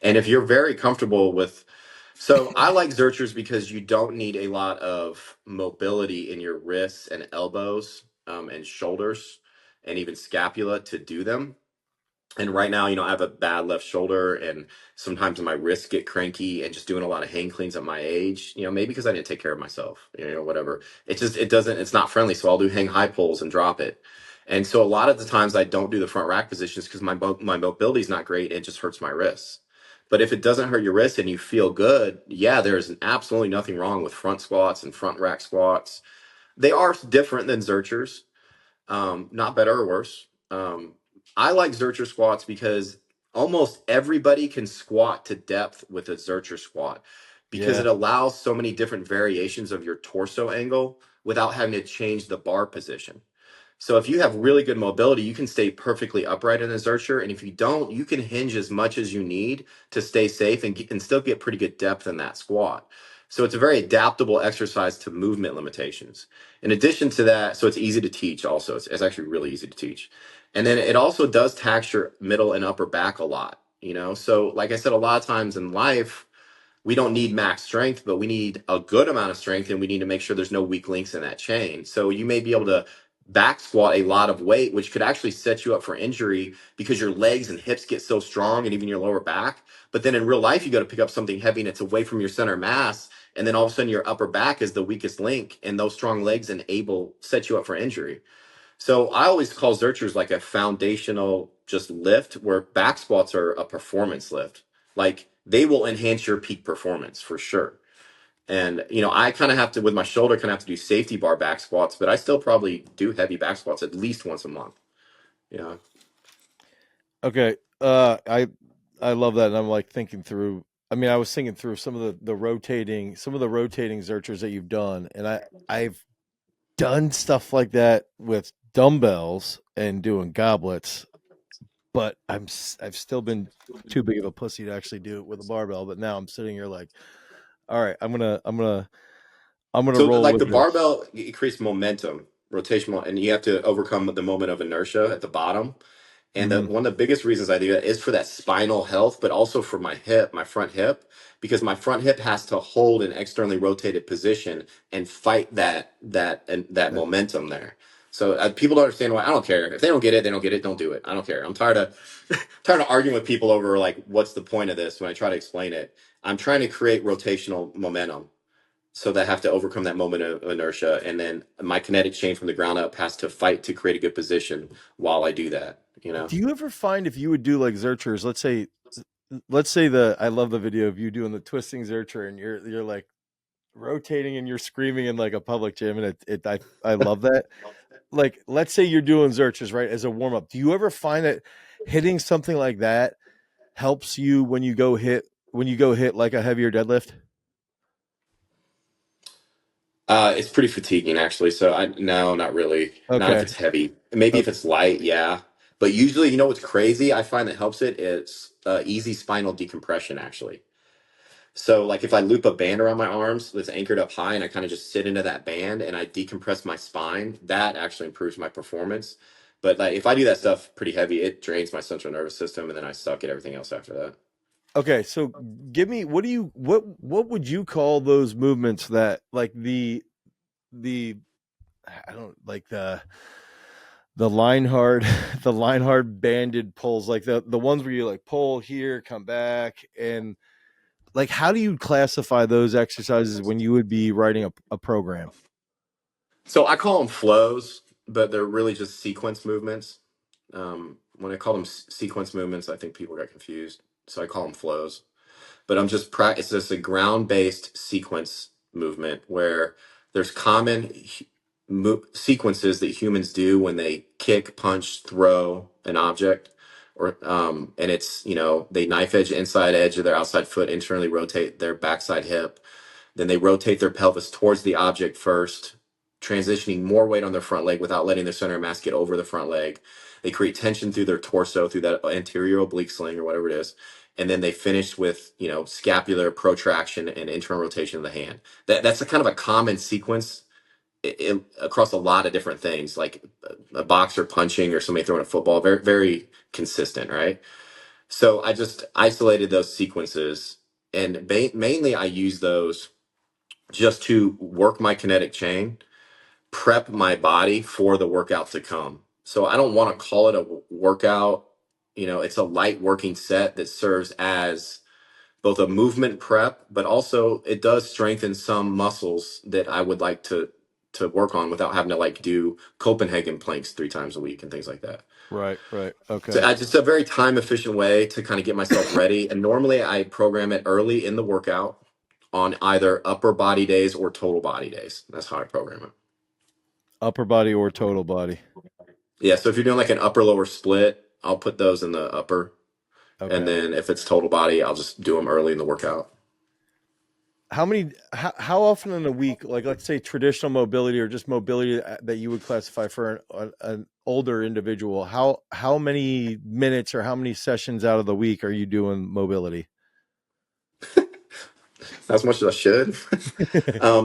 And if you're very comfortable with, so I like Zerchers because you don't need a lot of mobility in your wrists and elbows, and shoulders and even scapula to do them. And right now, I have a bad left shoulder, and sometimes my wrists get cranky, and just doing a lot of hang cleans at my age, maybe because I didn't take care of myself, whatever. It's not friendly. So I'll do hang high pulls and drop it. And so a lot of the times I don't do the front rack positions because my mobility is not great. It just hurts my wrists. But if it doesn't hurt your wrists and you feel good, yeah, there's absolutely nothing wrong with front squats and front rack squats. They are different than Zerchers, not better or worse. I like Zercher squats because almost everybody can squat to depth with a Zercher squat because Yeah. it allows so many different variations of your torso angle without having to change the bar position. So if you have really good mobility, you can stay perfectly upright in a Zercher, and if you don't, you can hinge as much as you need to stay safe and still get pretty good depth in that squat. So it's a very adaptable exercise to movement limitations. In addition to that, so it's easy to teach also. It's actually really easy to teach. And then it also does tax your middle and upper back a lot. So like I said, a lot of times in life, we don't need max strength, but we need a good amount of strength, and we need to make sure there's no weak links in that chain. So you may be able to back squat a lot of weight, which could actually set you up for injury because your legs and hips get so strong and even your lower back. But then in real life, you got to pick up something heavy and it's away from your center of mass. And then all of a sudden your upper back is the weakest link, and those strong legs enable set you up for injury. So I always call Zerchers like a foundational just lift, where back squats are a performance lift. Like they will enhance your peak performance for sure. And I kind of have to, with my shoulder, kind of have to do safety bar back squats, but I still probably do heavy back squats at least once a month. Yeah. Okay. I love that, and I'm like thinking through. I mean, I was thinking through some of the rotating Zerchers that you've done, and I've done stuff like that with dumbbells and doing goblets, but I've still been too big of a pussy to actually do it with a barbell. But now I'm sitting here like, all right, I'm gonna So roll like with the this. barbell, it creates momentum, rotational, and you have to overcome the moment of inertia at the bottom. And Hmm. one of the biggest reasons I do that is for that spinal health, but also for my hip, my front hip, because my front hip has to hold an externally rotated position and fight that momentum there. So people don't understand why. I don't care if they don't get it, they don't get it. Don't do it. I don't care. I'm tired of tired of arguing with people over like what's the point of this when I try to explain it. I'm trying to create rotational momentum, so that I have to overcome that moment of inertia, and then my kinetic chain from the ground up has to fight to create a good position while I do that. Do you ever find if you would do like Zerchers, let's say the I love the video of you doing the twisting Zercher and you're like rotating and you're screaming in like a public gym, and I love that. Like let's say you're doing Zerchers right as a warm up. Do you ever find that hitting something like that helps you when you go hit like a heavier deadlift? It's pretty fatiguing actually. So no, not really. Not if Okay. it's heavy. Maybe Uh, if it's light, yeah. But usually, what's crazy? I find that helps it is easy spinal decompression actually. So like if I loop a band around my arms that's anchored up high, and I kind of just sit into that band and I decompress my spine, that actually improves my performance. But like if I do that stuff pretty heavy, it drains my central nervous system, and then I suck at everything else after that. okay, so give me what would you call those movements that like the I don't like the Lienhard the Lienhard banded pulls, like the ones where you like pull here, come back, and like how do you classify those exercises when you would be writing a program? So I call them flows, but they're really just sequence movements. When I call them sequence movements, I think people got confused. So I call them flows. But it's just a ground based sequence movement where there's common sequences that humans do when they kick, punch, throw an object. And it's, they knife edge inside edge of their outside foot, internally rotate their backside hip, then they rotate their pelvis towards the object first, transitioning more weight on their front leg without letting their center of mass get over the front leg. They create tension through their torso, through that anterior oblique sling or whatever it is. And then they finish with, scapular protraction and internal rotation of the hand. That's a kind of a common sequence across a lot of different things, like a boxer punching or somebody throwing a football. Very, very consistent, right? So I just isolated those sequences, and mainly I use those just to work my kinetic chain, prep my body for the workout to come. So I don't want to call it a workout. It's a light working set that serves as both a movement prep, but also it does strengthen some muscles that I would like to work on without having to like do Copenhagen planks 3 times a week and things like that. Right. So Okay. I just a very time efficient way to kind of get myself ready. And normally I program it early in the workout on either upper body days or total body days. That's how I program it. Upper body or total body. Yeah. So if you're doing like an upper lower split, I'll put those in the upper. And Okay. then if it's total body, I'll just do them early in the workout. How often in a week, like let's say traditional mobility or just mobility that you would classify for an older individual, how many minutes or how many sessions out of the week are you doing mobility? As much as I should.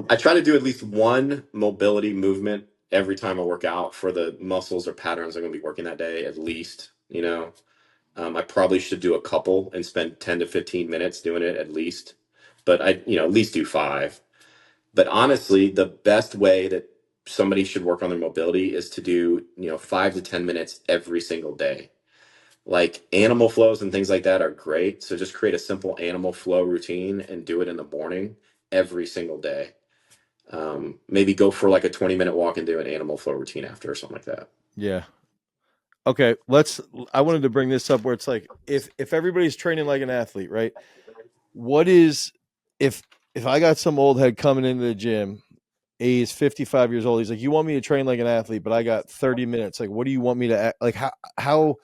I try to do at least one mobility movement every time I work out for the muscles or patterns I'm going to be working that day, at least. I probably should do a couple and spend 10 to 15 minutes doing it at least, but at least do 5. But honestly, the best way that somebody should work on their mobility is to do, 5 to 10 minutes every single day. Like animal flows and things like that are great. So just create a simple animal flow routine and do it in the morning every single day. Maybe go for like a 20-minute walk and do an animal flow routine after or something like that. Yeah. Okay. I wanted to bring this up where it's like, if everybody's training like an athlete, right? What is, if I got some old head coming into the gym, he's 55 years old. He's like, you want me to train like an athlete, but I got 30 minutes. Like, what do you want me to like? How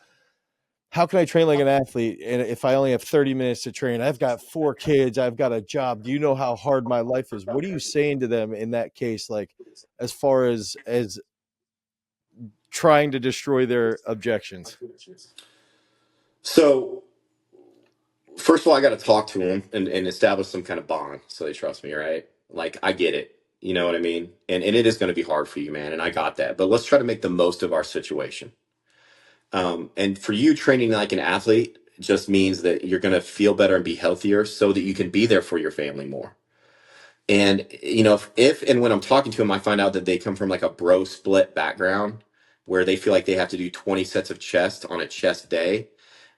can I train like an athlete? And if I only have 30 minutes to train, I've got 4 kids, I've got a job. Do you know how hard my life is? What are you saying to them in that case? Like, as far as trying to destroy their objections. So first of all, I got to talk to them and establish some kind of bond so they trust me, right? Like, I get it. You know what I mean? And it is going to be hard for you, man. And I got that. But let's try to make the most of our situation. And for you, training like an athlete just means that you're going to feel better and be healthier so that you can be there for your family more. And if and when I'm talking to them, I find out that they come from like a bro split background where they feel like they have to do 20 sets of chest on a chest day,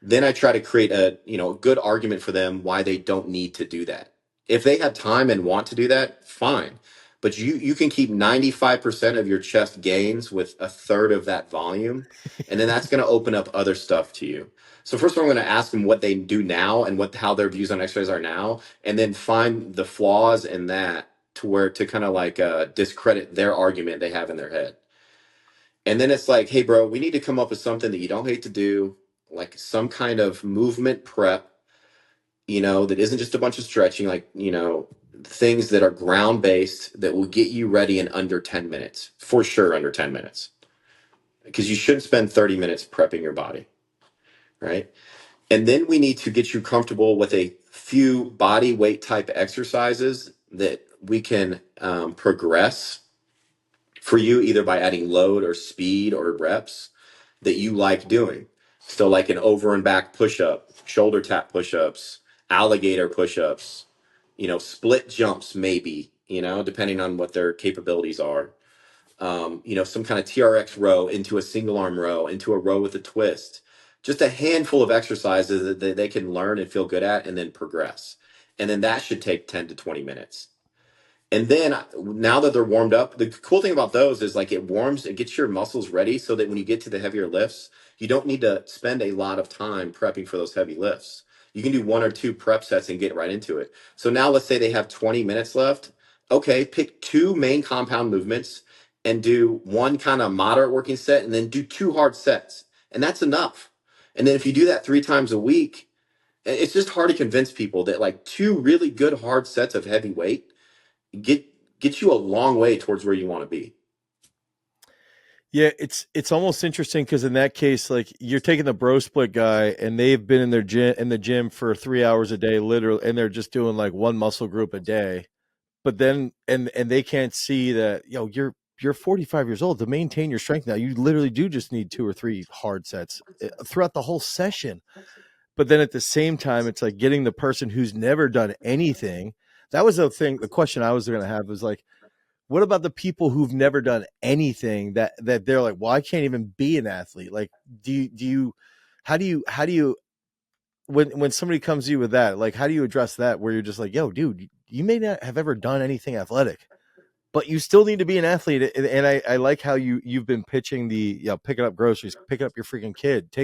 then I try to create a good argument for them why they don't need to do that. If they have time and want to do that, fine. But you can keep 95% of your chest gains with a third of that volume, and then that's going to open up other stuff to you. So first of all, I'm going to ask them what they do now and how their views on exercise are now, and then find the flaws in that to kind of like discredit their argument they have in their head. And then it's like, hey, bro, we need to come up with something that you don't hate to do, like some kind of movement prep, that isn't just a bunch of stretching, like, things that are ground based that will get you ready in under 10 minutes, for sure, under 10 minutes, because you shouldn't spend 30 minutes prepping your body, right? And then we need to get you comfortable with a few body weight type exercises that we can progress for you either by adding load or speed or reps that you like doing. So, like an over and back push up, shoulder tap push ups, alligator push ups, split jumps, maybe, depending on what their capabilities are. Some kind of TRX row into a single arm row, into a row with a twist. Just a handful of exercises that they can learn and feel good at and then progress. And then that should take 10 to 20 minutes. And then now that they're warmed up, the cool thing about those is like it gets your muscles ready so that when you get to the heavier lifts, you don't need to spend a lot of time prepping for those heavy lifts. You can do 1 or 2 prep sets and get right into it. So now let's say they have 20 minutes left. Okay, pick 2 main compound movements and do 1 kind of moderate working set and then do 2 hard sets. And that's enough. And then if you do that 3 times a week, it's just hard to convince people that like 2 really good hard sets of heavy weight get you a long way towards where you want to be. Yeah, it's almost interesting because in that case, like you're taking the bro split guy, and they've been in their gym in the gym for 3 hours a day, literally, and they're just doing like one muscle group a day. But then, and they can't see that, you're 45 years old to maintain your strength now. You literally do just need two or three hard sets throughout the whole session. But then at the same time, it's like getting the person who's never done anything. That was the thing. The question I was going to have was like, what about the people who've never done anything that they're like, well, I can't even be an athlete. Like, how do you, when somebody comes to you with that, like, how do you address that where you're just like, yo, dude, you may not have ever done anything athletic, but you still need to be an athlete. And I like how you've been pitching the, picking up groceries, picking up your freaking kid,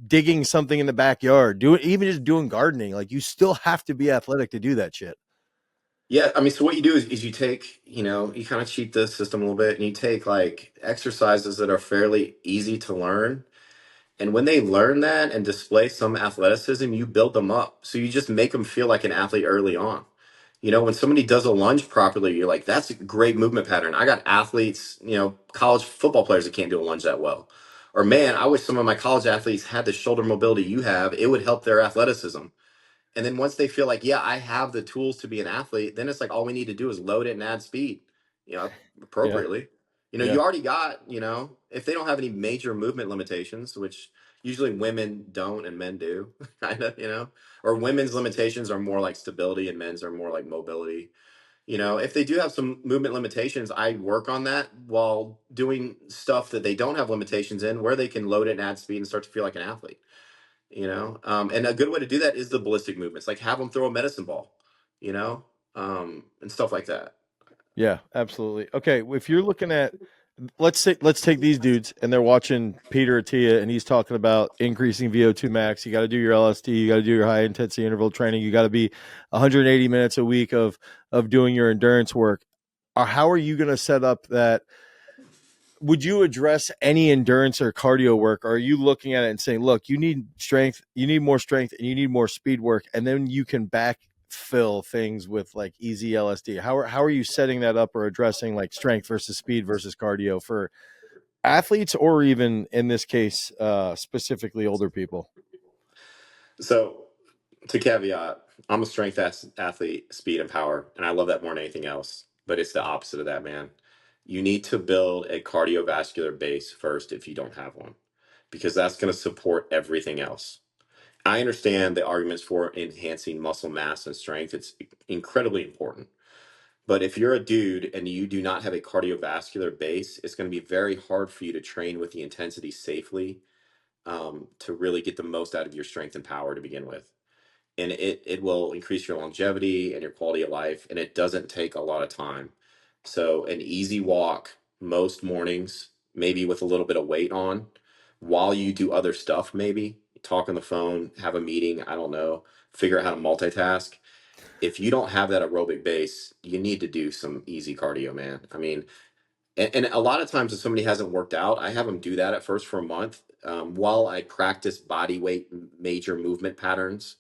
digging something in the backyard, even just doing gardening. Like, you still have to be athletic to do that shit. Yeah, I mean, so what you do is you take, you kind of cheat the system a little bit, and you take like exercises that are fairly easy to learn. And when they learn that and display some athleticism, you build them up. So you just make them feel like an athlete early on. When somebody does a lunge properly, you're like, that's a great movement pattern. I got athletes, college football players that can't do a lunge that well. Or man, I wish some of my college athletes had the shoulder mobility you have. It would help their athleticism. And then once they feel like, yeah, I have the tools to be an athlete, then it's like all we need to do is load it and add speed, Yeah. appropriately. Yeah. You already got, if they don't have any major movement limitations, which usually women don't and men do, kind of, or women's limitations are more like stability and men's are more like mobility. If they do have some movement limitations, I work on that while doing stuff that they don't have limitations in, where they can load it and add speed and start to feel like an athlete. And a good way to do that is the ballistic movements, like have them throw a medicine ball, and stuff like that. Yeah, absolutely. Okay, if you're looking at, let's take these dudes and they're watching Peter Attia and he's talking about increasing VO2 max. You got to do your LSD, you got to do your high intensity interval training, you got to be 180 minutes a week of doing your endurance work. Or how are you going to set up that? Would you address any endurance or cardio work? Or are you looking at it and saying, look, you need strength, you need more strength, and you need more speed work, and then you can backfill things with like easy LSD? How are you setting that up or addressing like strength versus speed versus cardio for athletes, or even in this case, specifically older people? So, to caveat, I'm a strength athlete, speed and power, and I love that more than anything else. But it's the opposite of that, man. You need to build a cardiovascular base first if you don't have one, because that's going to support everything else. I understand the arguments for enhancing muscle mass and strength. It's incredibly important. But if you're a dude and you do not have a cardiovascular base, it's going to be very hard for you to train with the intensity safely, to really get the most out of your strength and power to begin with. And it will increase your longevity and your quality of life. And it doesn't take a lot of time. So an easy walk most mornings, maybe with a little bit of weight on, while you do other stuff, maybe talk on the phone, have a meeting, I don't know, figure out how to multitask. If you don't have that aerobic base, you need to do some easy cardio, man. I mean, and a lot of times if somebody hasn't worked out, I have them do that at first for a month, while I practice body weight major movement patterns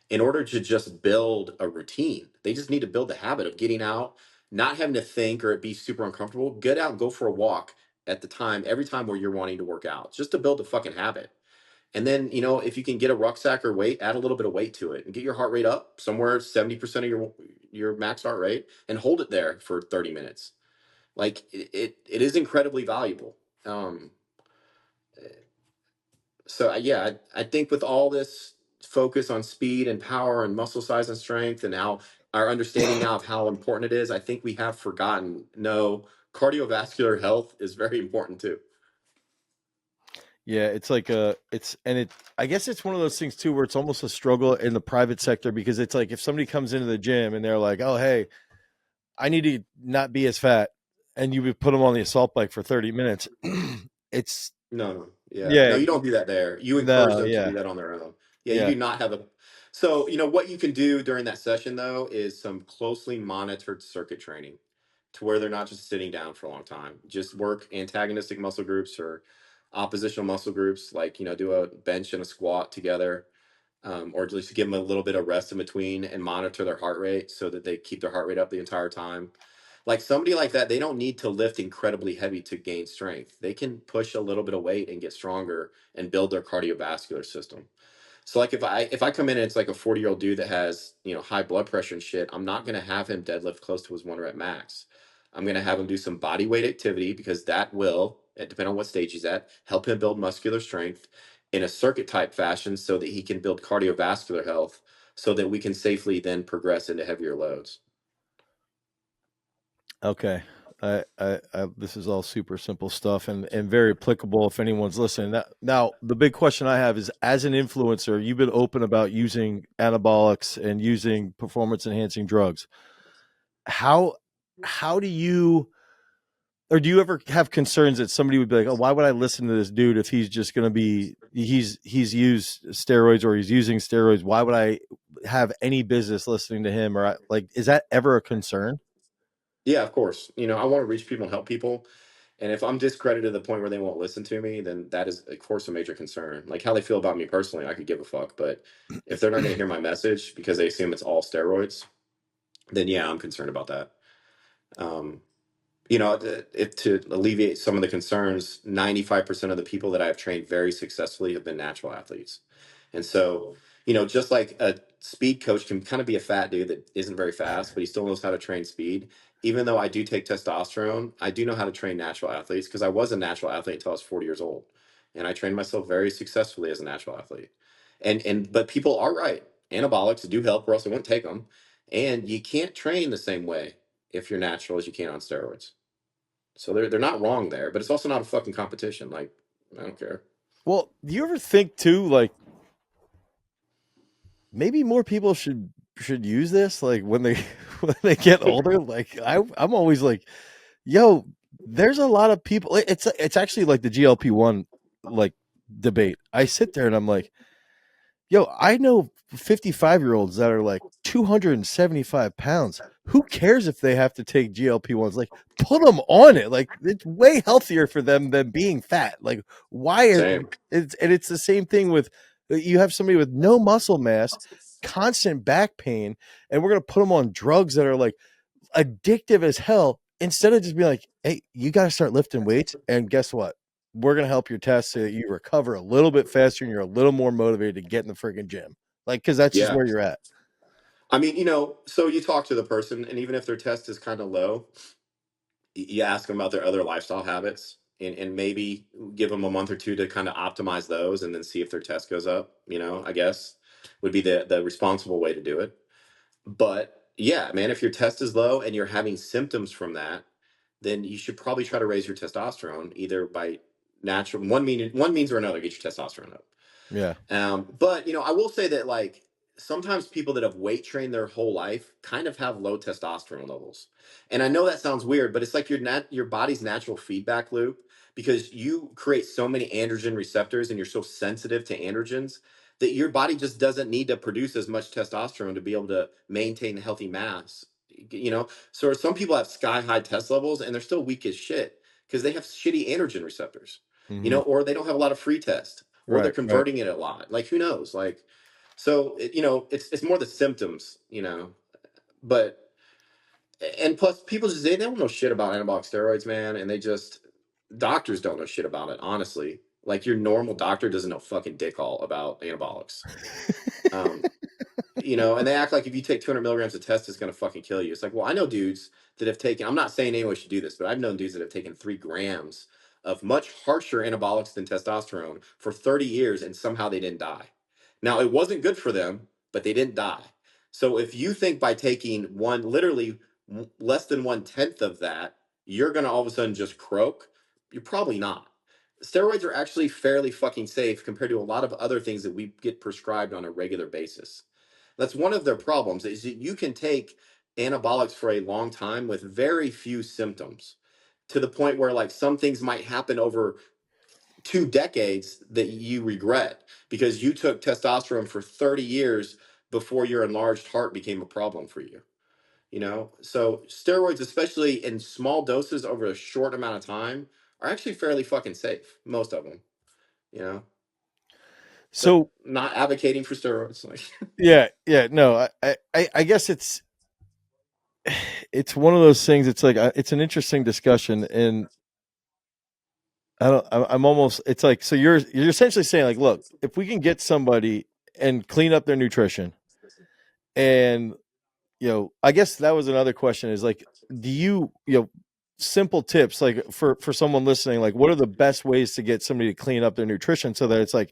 in order to just build a routine. They just need to build the habit of getting out, not having to think or it be super uncomfortable. Get out and go for a walk at the time, every time where you're wanting to work out, just to build a fucking habit. And then, if you can get a rucksack or weight, add a little bit of weight to it and get your heart rate up somewhere 70% of your max heart rate and hold it there for 30 minutes. Like it is incredibly valuable. Um, yeah, I think with all this focus on speed and power and muscle size and strength and how our understanding now of how important it is, I think we have forgotten. No, cardiovascular health is very important too. Yeah, it's like I guess it's one of those things too where it's almost a struggle in the private sector, because it's like if somebody comes into the gym and they're like, oh, hey, I need to not be as fat, and you would put them on the assault bike for 30 minutes. It's No, yeah. No, yeah, you don't do that there. You encourage no, them to do yeah, that on their own. Yeah, you yeah, do not have a. So, what you can do during that session though is some closely monitored circuit training to where they're not just sitting down for a long time. Just work antagonistic muscle groups or oppositional muscle groups, like, do a bench and a squat together, or just give them a little bit of rest in between and monitor their heart rate so that they keep their heart rate up the entire time. Like somebody like that, they don't need to lift incredibly heavy to gain strength. They can push a little bit of weight and get stronger and build their cardiovascular system. So like if I come in and it's like a 40-year-old dude that has, high blood pressure and shit, I'm not gonna have him deadlift close to his 1 rep max. I'm gonna have him do some body weight activity because that will, depending on what stage he's at, help him build muscular strength in a circuit type fashion so that he can build cardiovascular health so that we can safely then progress into heavier loads. Okay. This is all super simple stuff and very applicable if anyone's listening. Now, the big question I have is, as an influencer, you've been open about using anabolics and using performance enhancing drugs. How how do you, or do you ever have concerns that somebody would be like, "Oh, why would I listen to this dude if he's just going to be he's used steroids or he's using steroids? Why would I have any business listening to him?" Like, is that ever a concern? Yeah, of course. I want to reach people and help people. And if I'm discredited to the point where they won't listen to me, then that is, of course, a major concern. Like how they feel about me personally, I could give a fuck. But if they're not going to hear my message because they assume it's all steroids, then yeah, I'm concerned about that. Um, to alleviate some of the concerns, 95% of the people that I've trained very successfully have been natural athletes. And so, just like a speed coach can kind of be a fat dude that isn't very fast, but he still knows how to train speed. Even though I do take testosterone, I do know how to train natural athletes because I was a natural athlete until I was 40 years old. And I trained myself very successfully as a natural athlete. But people are right. Anabolics do help, or else they wouldn't take them. And you can't train the same way if you're natural as you can on steroids. So they're not wrong there, but it's also not a fucking competition. Like, I don't care. Well, do you ever think too, like, maybe more people should use this, like, when they when they get older? Like, I'm always like, yo, there's a lot of people. It's actually like the GLP-1 like debate. I sit there and I'm like, yo, I know 55-year-olds that are like 275 pounds. Who cares if they have to take GLP-1s? Like, put them on it. Like, it's way healthier for them than being fat. Like, why are Same. it's the same thing with, you have somebody with no muscle mass, constant back pain, and we're gonna put them on drugs that are like addictive as hell, instead of just being like, hey, you got to start lifting weights. And guess what? We're going to help your test so that you recover a little bit faster and you're a little more motivated to get in the freaking gym. Like, because that's just Yeah. where you're at. I mean, so you talk to the person, and even if their test is kind of low, you ask them about their other lifestyle habits, and maybe give them a month or two to kind of optimize those, and then see if their test goes up. I guess would be the responsible way to do it. But yeah, man, if your test is low and you're having symptoms from that, then you should probably try to raise your testosterone either by natural one means or another. Get your testosterone up. Yeah. But I will say that like sometimes people that have weight trained their whole life kind of have low testosterone levels. And I know that sounds weird, but it's like your body's natural feedback loop because you create so many androgen receptors and you're so sensitive to androgens that your body just doesn't need to produce as much testosterone to be able to maintain healthy mass. So some people have sky high test levels and they're still weak as shit because they have shitty androgen receptors, Mm-hmm. or they don't have a lot of free test or they're Right. Right. converting it a lot. Like who knows? Like so it's more the symptoms, but and plus people just they don't know shit about anabolic steroids, man, and they just doctors don't know shit about it, honestly. Like your normal doctor doesn't know fucking dick all about anabolics. Um, and they act like if you take 200 milligrams of test, it's going to fucking kill you. It's like, well, I know dudes that have taken, I'm not saying anyone should do this, but I've known dudes that have taken 3 grams of much harsher anabolics than testosterone for 30 years and somehow they didn't die. Now, it wasn't good for them, but they didn't die. So if you think by taking literally less than 1/10 of that, you're going to all of a sudden just croak, you're probably not. Steroids are actually fairly fucking safe compared to a lot of other things that we get prescribed on a regular basis. That's one of their problems is that you can take anabolics for a long time with very few symptoms to the point where like some things might happen over 2 decades that you regret because you took testosterone for 30 years before your enlarged heart became a problem for you. So steroids, especially in small doses over a short amount of time, are actually fairly fucking safe, most of them, you know but So, not advocating for steroids like yeah. Yeah. No, I guess it's, it's one of those things. It's like it's an interesting discussion, and I don't. I'm almost. It's like so. You're essentially saying like, look, if we can get somebody and clean up their nutrition, and I guess that was another question. Is like, do simple tips like for someone listening, like what are the best ways to get somebody to clean up their nutrition so that it's like,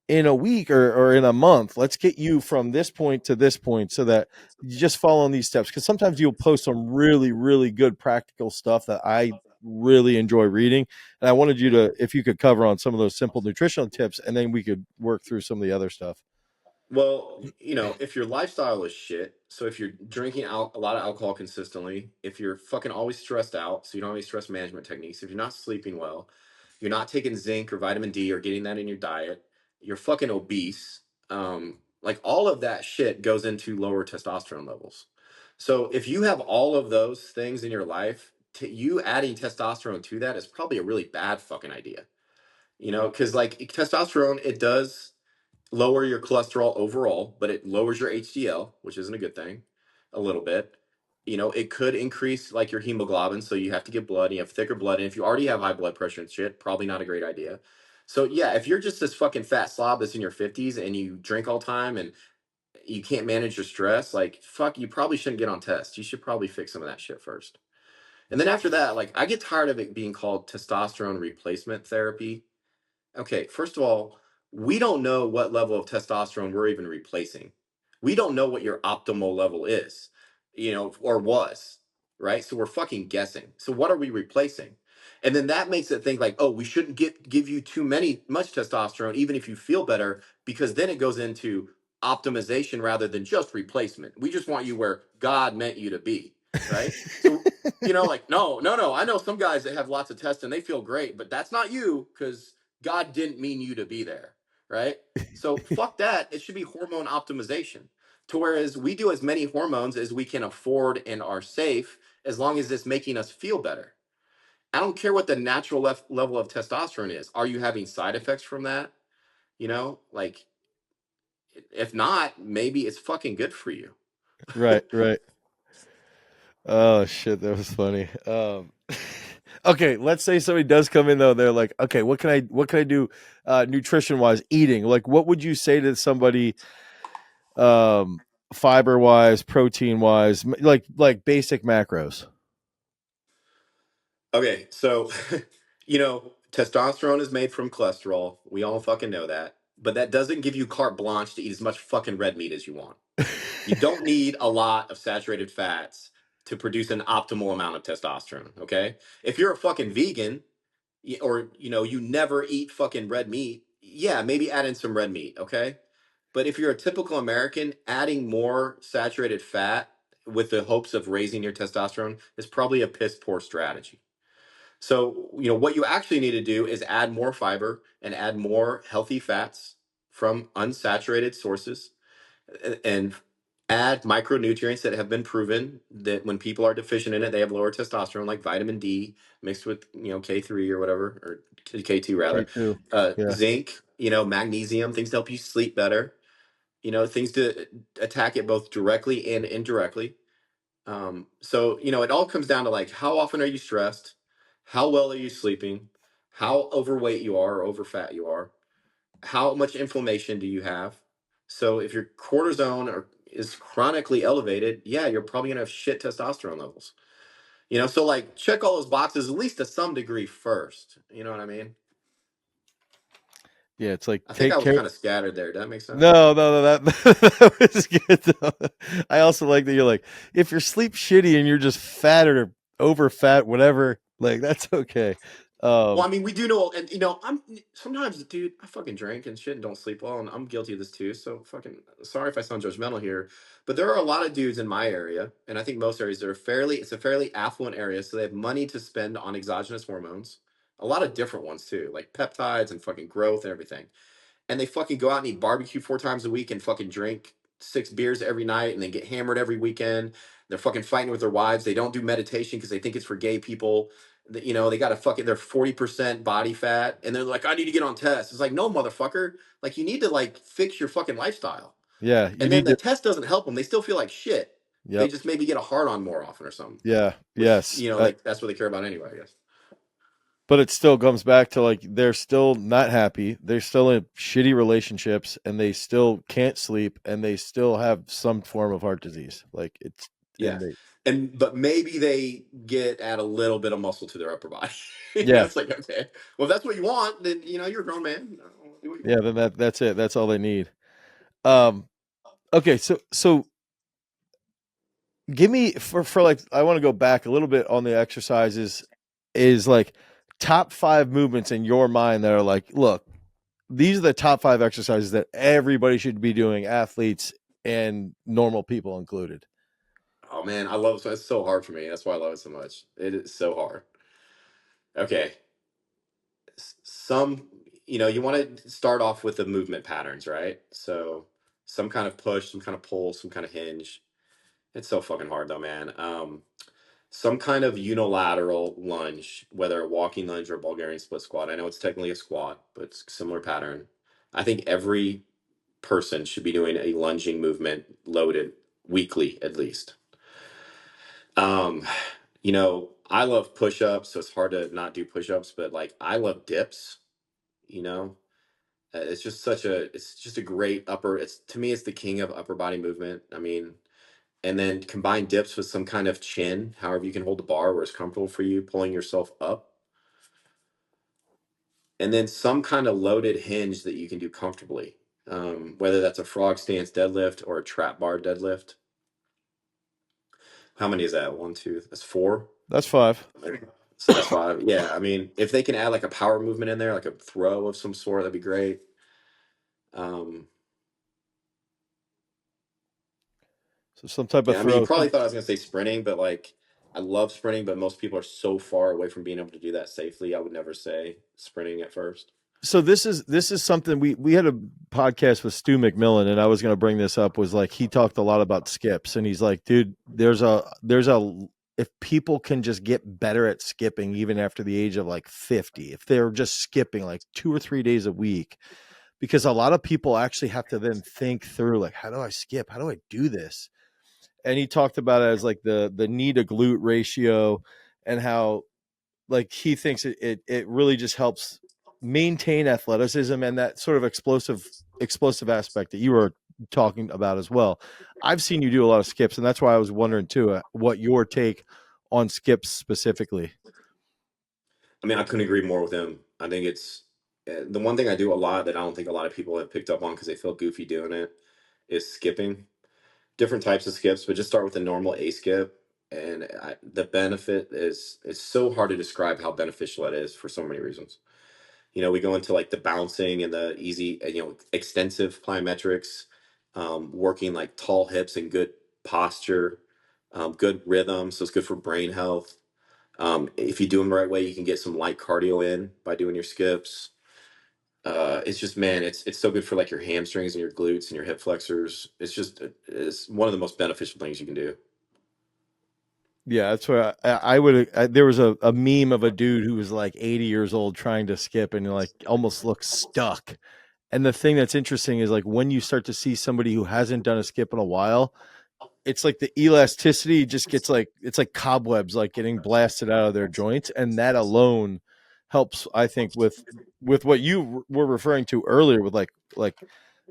in a week or in a month, let's get you from this point to this point so that you just follow on these steps. Because sometimes you'll post some really, really good practical stuff that I really enjoy reading. And I wanted you to, if you could cover on some of those simple nutritional tips, and then we could work through some of the other stuff. Well, if your lifestyle is shit, so if you're drinking a lot of alcohol consistently, if you're fucking always stressed out, so you don't have any stress management techniques, if you're not sleeping well, you're not taking zinc or vitamin D or getting that in your diet, you're fucking obese. Like all of that shit goes into lower testosterone levels. So if you have all of those things in your life, you adding testosterone to that is probably a really bad fucking idea. Because like testosterone, it does lower your cholesterol overall, but it lowers your HDL, which isn't a good thing, a little bit. It could increase like your hemoglobin, so you have to get blood. You have thicker blood, and if you already have high blood pressure and shit, probably not a great idea. So yeah, if you're just this fucking fat slob that's in your 50s and you drink all the time and you can't manage your stress, like fuck, you probably shouldn't get on tests. You should probably fix some of that shit first. And then after that, like I get tired of it being called testosterone replacement therapy. Okay, first of all, we don't know what level of testosterone we're even replacing. We don't know what your optimal level is, or was, right? So we're fucking guessing. So what are we replacing? And then that makes it think like, oh, we shouldn't give you much testosterone, even if you feel better, because then it goes into optimization rather than just replacement. We just want you where God meant you to be, right? So like, no, no, no. I know some guys that have lots of tests and they feel great, but that's not you because God didn't mean you to be there, right? So fuck that. It should be hormone optimization. To whereas we do as many hormones as we can afford and are safe, as long as it's making us feel better. I don't care what the natural level of testosterone is. Are you having side effects from that? Like if not, maybe it's fucking good for you. Right, right. Oh shit, that was funny. Okay, let's say somebody does come in though. They're like, okay, what can I do, nutrition wise, eating? Like, what would you say to somebody, um, fiber wise, protein wise, like basic macros? Okay, so testosterone is made from cholesterol. We all fucking know that. But that doesn't give you carte blanche to eat as much fucking red meat as you want. You don't need a lot of saturated fats to produce an optimal amount of testosterone, okay? If you're a fucking vegan or you never eat fucking red meat, yeah, maybe add in some red meat, okay? But if you're a typical American, adding more saturated fat with the hopes of raising your testosterone is probably a piss poor strategy. So, what you actually need to do is add more fiber and add more healthy fats from unsaturated sources and add micronutrients that have been proven that when people are deficient in it, they have lower testosterone, like vitamin D mixed with, K3 or whatever, or K2 rather, K2. Yeah. zinc, magnesium, things to help you sleep better, things to attack it both directly and indirectly. So, it all comes down to like, how often are you stressed? How well are you sleeping? How overweight you are or over fat you are? How much inflammation do you have? So if your is chronically elevated, yeah, you're probably gonna have shit testosterone levels. So like check all those boxes at least to some degree first. You know what I mean? Yeah, it's like I think I take was care. kind of scattered there. Does that make sense? No, no, no, that, that was good though. I also like that you're like, if you're sleep shitty and you're just fat or over fat, whatever, like that's okay. Well, I Um, mean, we do know, and I'm sometimes, dude, I fucking drink and shit and don't sleep well, and I'm guilty of this too. So fucking sorry if I sound judgmental here, but there are a lot of dudes in my area, and I think most areas that are it's a fairly affluent area, so they have money to spend on exogenous hormones, a lot of different ones too, like peptides and fucking growth and everything, and they fucking go out and eat barbecue 4 times a week and fucking drink 6 beers every night and then get hammered every weekend. They're fucking fighting with their wives. They don't do meditation because they think it's for gay people. They got to fucking, they're 40% body fat and they're like, I need to get on tests. It's like, no, motherfucker. Like, you need to like fix your fucking lifestyle. yeah, you And then need the to. test doesn't help them. They still feel like shit. They Yep. just maybe get a hard on more often or something, Yeah. which, Yes. that's what they care about anyway, I guess. But it still comes back to like they're still not happy. They're still in shitty relationships and they still can't sleep and they still have some form of heart disease. Like it's Yeah. and they But maybe they add a little bit of muscle to their upper body. yeah, It's like, okay, well, if that's what you want, then, you're a grown man. Do what you yeah, want. then that's it. That's all they need. Um okay, so give me for like I want to go back a little bit on the exercises is like top 5 movements in your mind that are like, look, these are the top 5 exercises that everybody should be doing, athletes and normal people included. Oh man, I love it. It's so hard for me. That's why I love it so much. It is so hard. Okay. Some, you want to start off with the movement patterns, right? So some kind of push, some kind of pull, some kind of hinge. It's so fucking hard though, man. Some kind of unilateral lunge, whether a walking lunge or a Bulgarian split squat. I know it's technically a squat, but it's a similar pattern. I think every person should be doing a lunging movement loaded weekly at least. Um, I love push-ups, so it's hard to not do push-ups, but like I love dips, you know. It's just a great upper, it's to me it's the king of upper body movement. I mean, and then combine dips with some kind of chin, however you can hold the bar where it's comfortable for you, pulling yourself up. And then some kind of loaded hinge that you can do comfortably. Whether that's a frog stance deadlift or a trap bar deadlift. How many is that? One, two, that's 4. That's 5. So that's 5. Yeah, I mean, if they can add like a power movement in there, like a throw of some sort, that'd be great. Um, So some type of yeah, I mean, you throw. probably thought I was gonna say sprinting, but like, I love sprinting, but most people are so far away from being able to do that safely. I would never say sprinting at first. So this is something we had a podcast with Stu McMillan and I was going to bring this up was like he talked a lot about skips and he's like, dude, there's a if people can just get better at skipping even after the age of like 50, if they're just skipping like 2 or 3 days a week, because a lot of people actually have to then think through like, how do I skip? How do I do this? And he talked about it as like the knee to glute ratio and how like he thinks it really just helps maintain athleticism and that sort of explosive aspect that you were talking about as well. I've seen you do a lot of skips, and that's why I was wondering too what your take on skips specifically. I mean, I couldn't agree more with him. I think it's the one thing I do a lot that I don't think a lot of people have picked up on because they feel goofy doing it is skipping. Different types of skips, but just start with a normal A skip. And the benefit is it's so hard to describe how beneficial it is for so many reasons. We go into like the bouncing and the easy, extensive plyometrics, working like tall hips and good posture, good rhythm. So it's good for brain health. If you do them the right way, you can get some light cardio in by doing your skips. It's just, man, it's so good for like your hamstrings and your glutes and your hip flexors. It's one of the most beneficial things you can do. Yeah, that's where I would. There was a meme of a dude who was like 80 years old trying to skip and like almost looks stuck. And the thing that's interesting is like when you start to see somebody who hasn't done a skip in a while, it's like the elasticity just gets like it's like cobwebs like getting blasted out of their joints, and that alone helps I think with what you were referring to earlier with like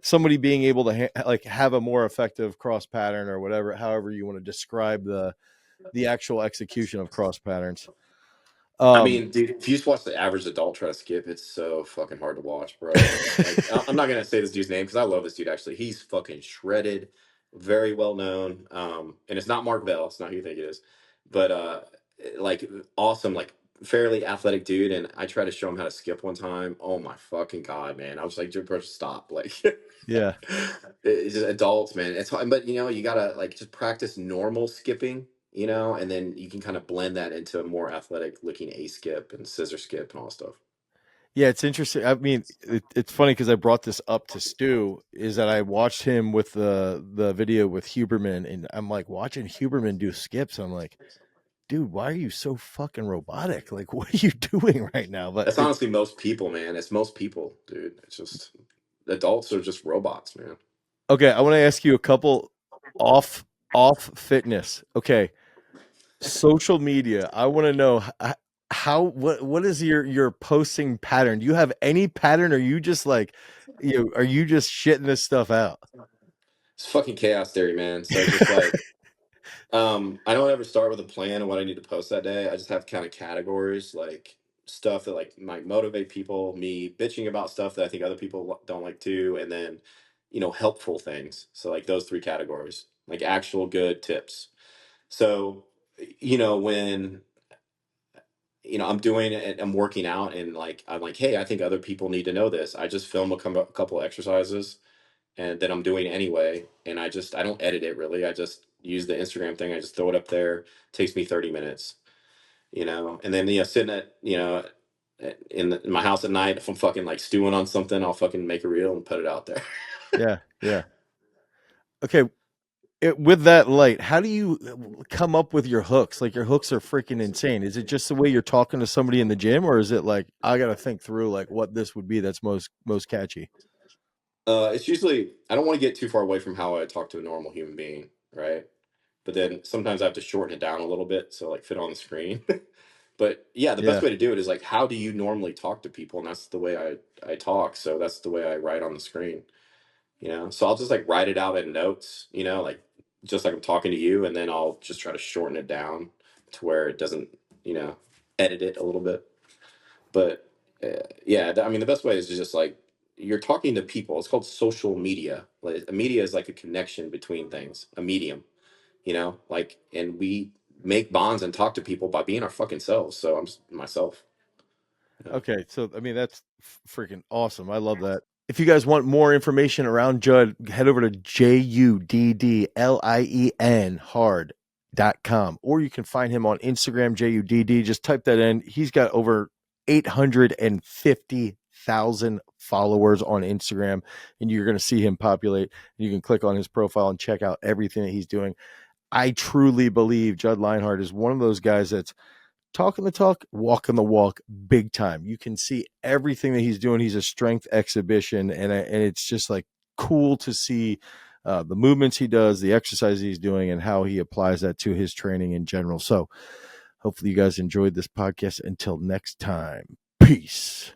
somebody being able to like have a more effective cross pattern or whatever, however you want to describe the actual execution of cross patterns. I um mean, dude, if you just watch the average adult try to skip, it's so fucking hard to watch, bro. Like, I'm not gonna say this dude's name because I love this dude. Actually, he's fucking shredded, very well known. And it's not Mark Bell. It's not who you think it is, but like awesome, like fairly athletic dude. And I tried to show him how to skip one time. Oh my fucking god, man! I was like, dude, bro, just stop. Like, yeah. it's just adults, man. It's hard, but you gotta like just practice normal skipping, and then you can kind of blend that into a more athletic looking A skip and scissor skip and all that stuff. Yeah, it's interesting. I mean, it's funny because I brought this up to Stu. Is that I watched him with the video with Huberman, and I'm like watching Huberman do skips. I'm like, dude, why are you so fucking robotic? Like, what are you doing right now? But That's honestly most people, man. It's most people, dude. It's just adults are just robots, man. okay, I want to ask you a couple off off fitness. Okay. Social media. I want to know how what is your posting pattern? Do you have any pattern? Or are you just like, are you just shitting this stuff out? It's fucking chaos theory, man. So it's just like, I don't ever start with a plan of what I need to post that day. I just have kind of categories, like stuff that like might motivate people, me bitching about stuff that I think other people don't like too, and then, helpful things. So like those three categories, like actual good tips. So, when I'm doing it, I'm working out, and like I'm like, hey, I think other people need to know this. I just film a couple exercises, and then I'm doing it anyway. And I don't edit it really. I just use the Instagram thing. I just throw it up there. Takes me 30 minutes, and then sitting in my house at night, if I'm fucking like stewing on something, I'll fucking make a reel and put it out there. Yeah, yeah. Okay, with that light, how do you come up with your hooks? Like your hooks are freaking insane. Is it just the way you're talking to somebody in the gym, or is it like I got to think through like what this would be that's most catchy? It's usually I don't want to get too far away from how I talk to a normal human being, right? But then sometimes I have to shorten it down a little bit so like fit on the screen. But yeah, the best Yeah. way to do it is like, how do you normally talk to people? And that's the way I talk. So that's the way I write on the screen, So I'll just like write it out in notes, like just like I'm talking to you, and then I'll just try to shorten it down to where it doesn't, you know, edit it a little bit. But yeah, I mean, the best way is to just like you're talking to people. It's called social media. Like a media is like a connection between things, a medium, like, and we make bonds and talk to people by being our fucking selves. So I'm myself. Okay, so I mean that's freaking awesome. I love that. If you guys want more information around Judd, head over to JUDDLIEN hard.com, or you can find him on Instagram, JUDD. Just type that in. He's got over 850,000 followers on Instagram, and you're going to see him populate. You can click on his profile and check out everything that he's doing. I truly believe Judd Lienhard is one of those guys that's talking the talk, walking the walk, big time. You can see everything that he's doing. He's a strength exhibition, and it's just like cool to see the movements he does, the exercises he's doing, and how he applies that to his training in general. So, hopefully, you guys enjoyed this podcast. Until next time, peace.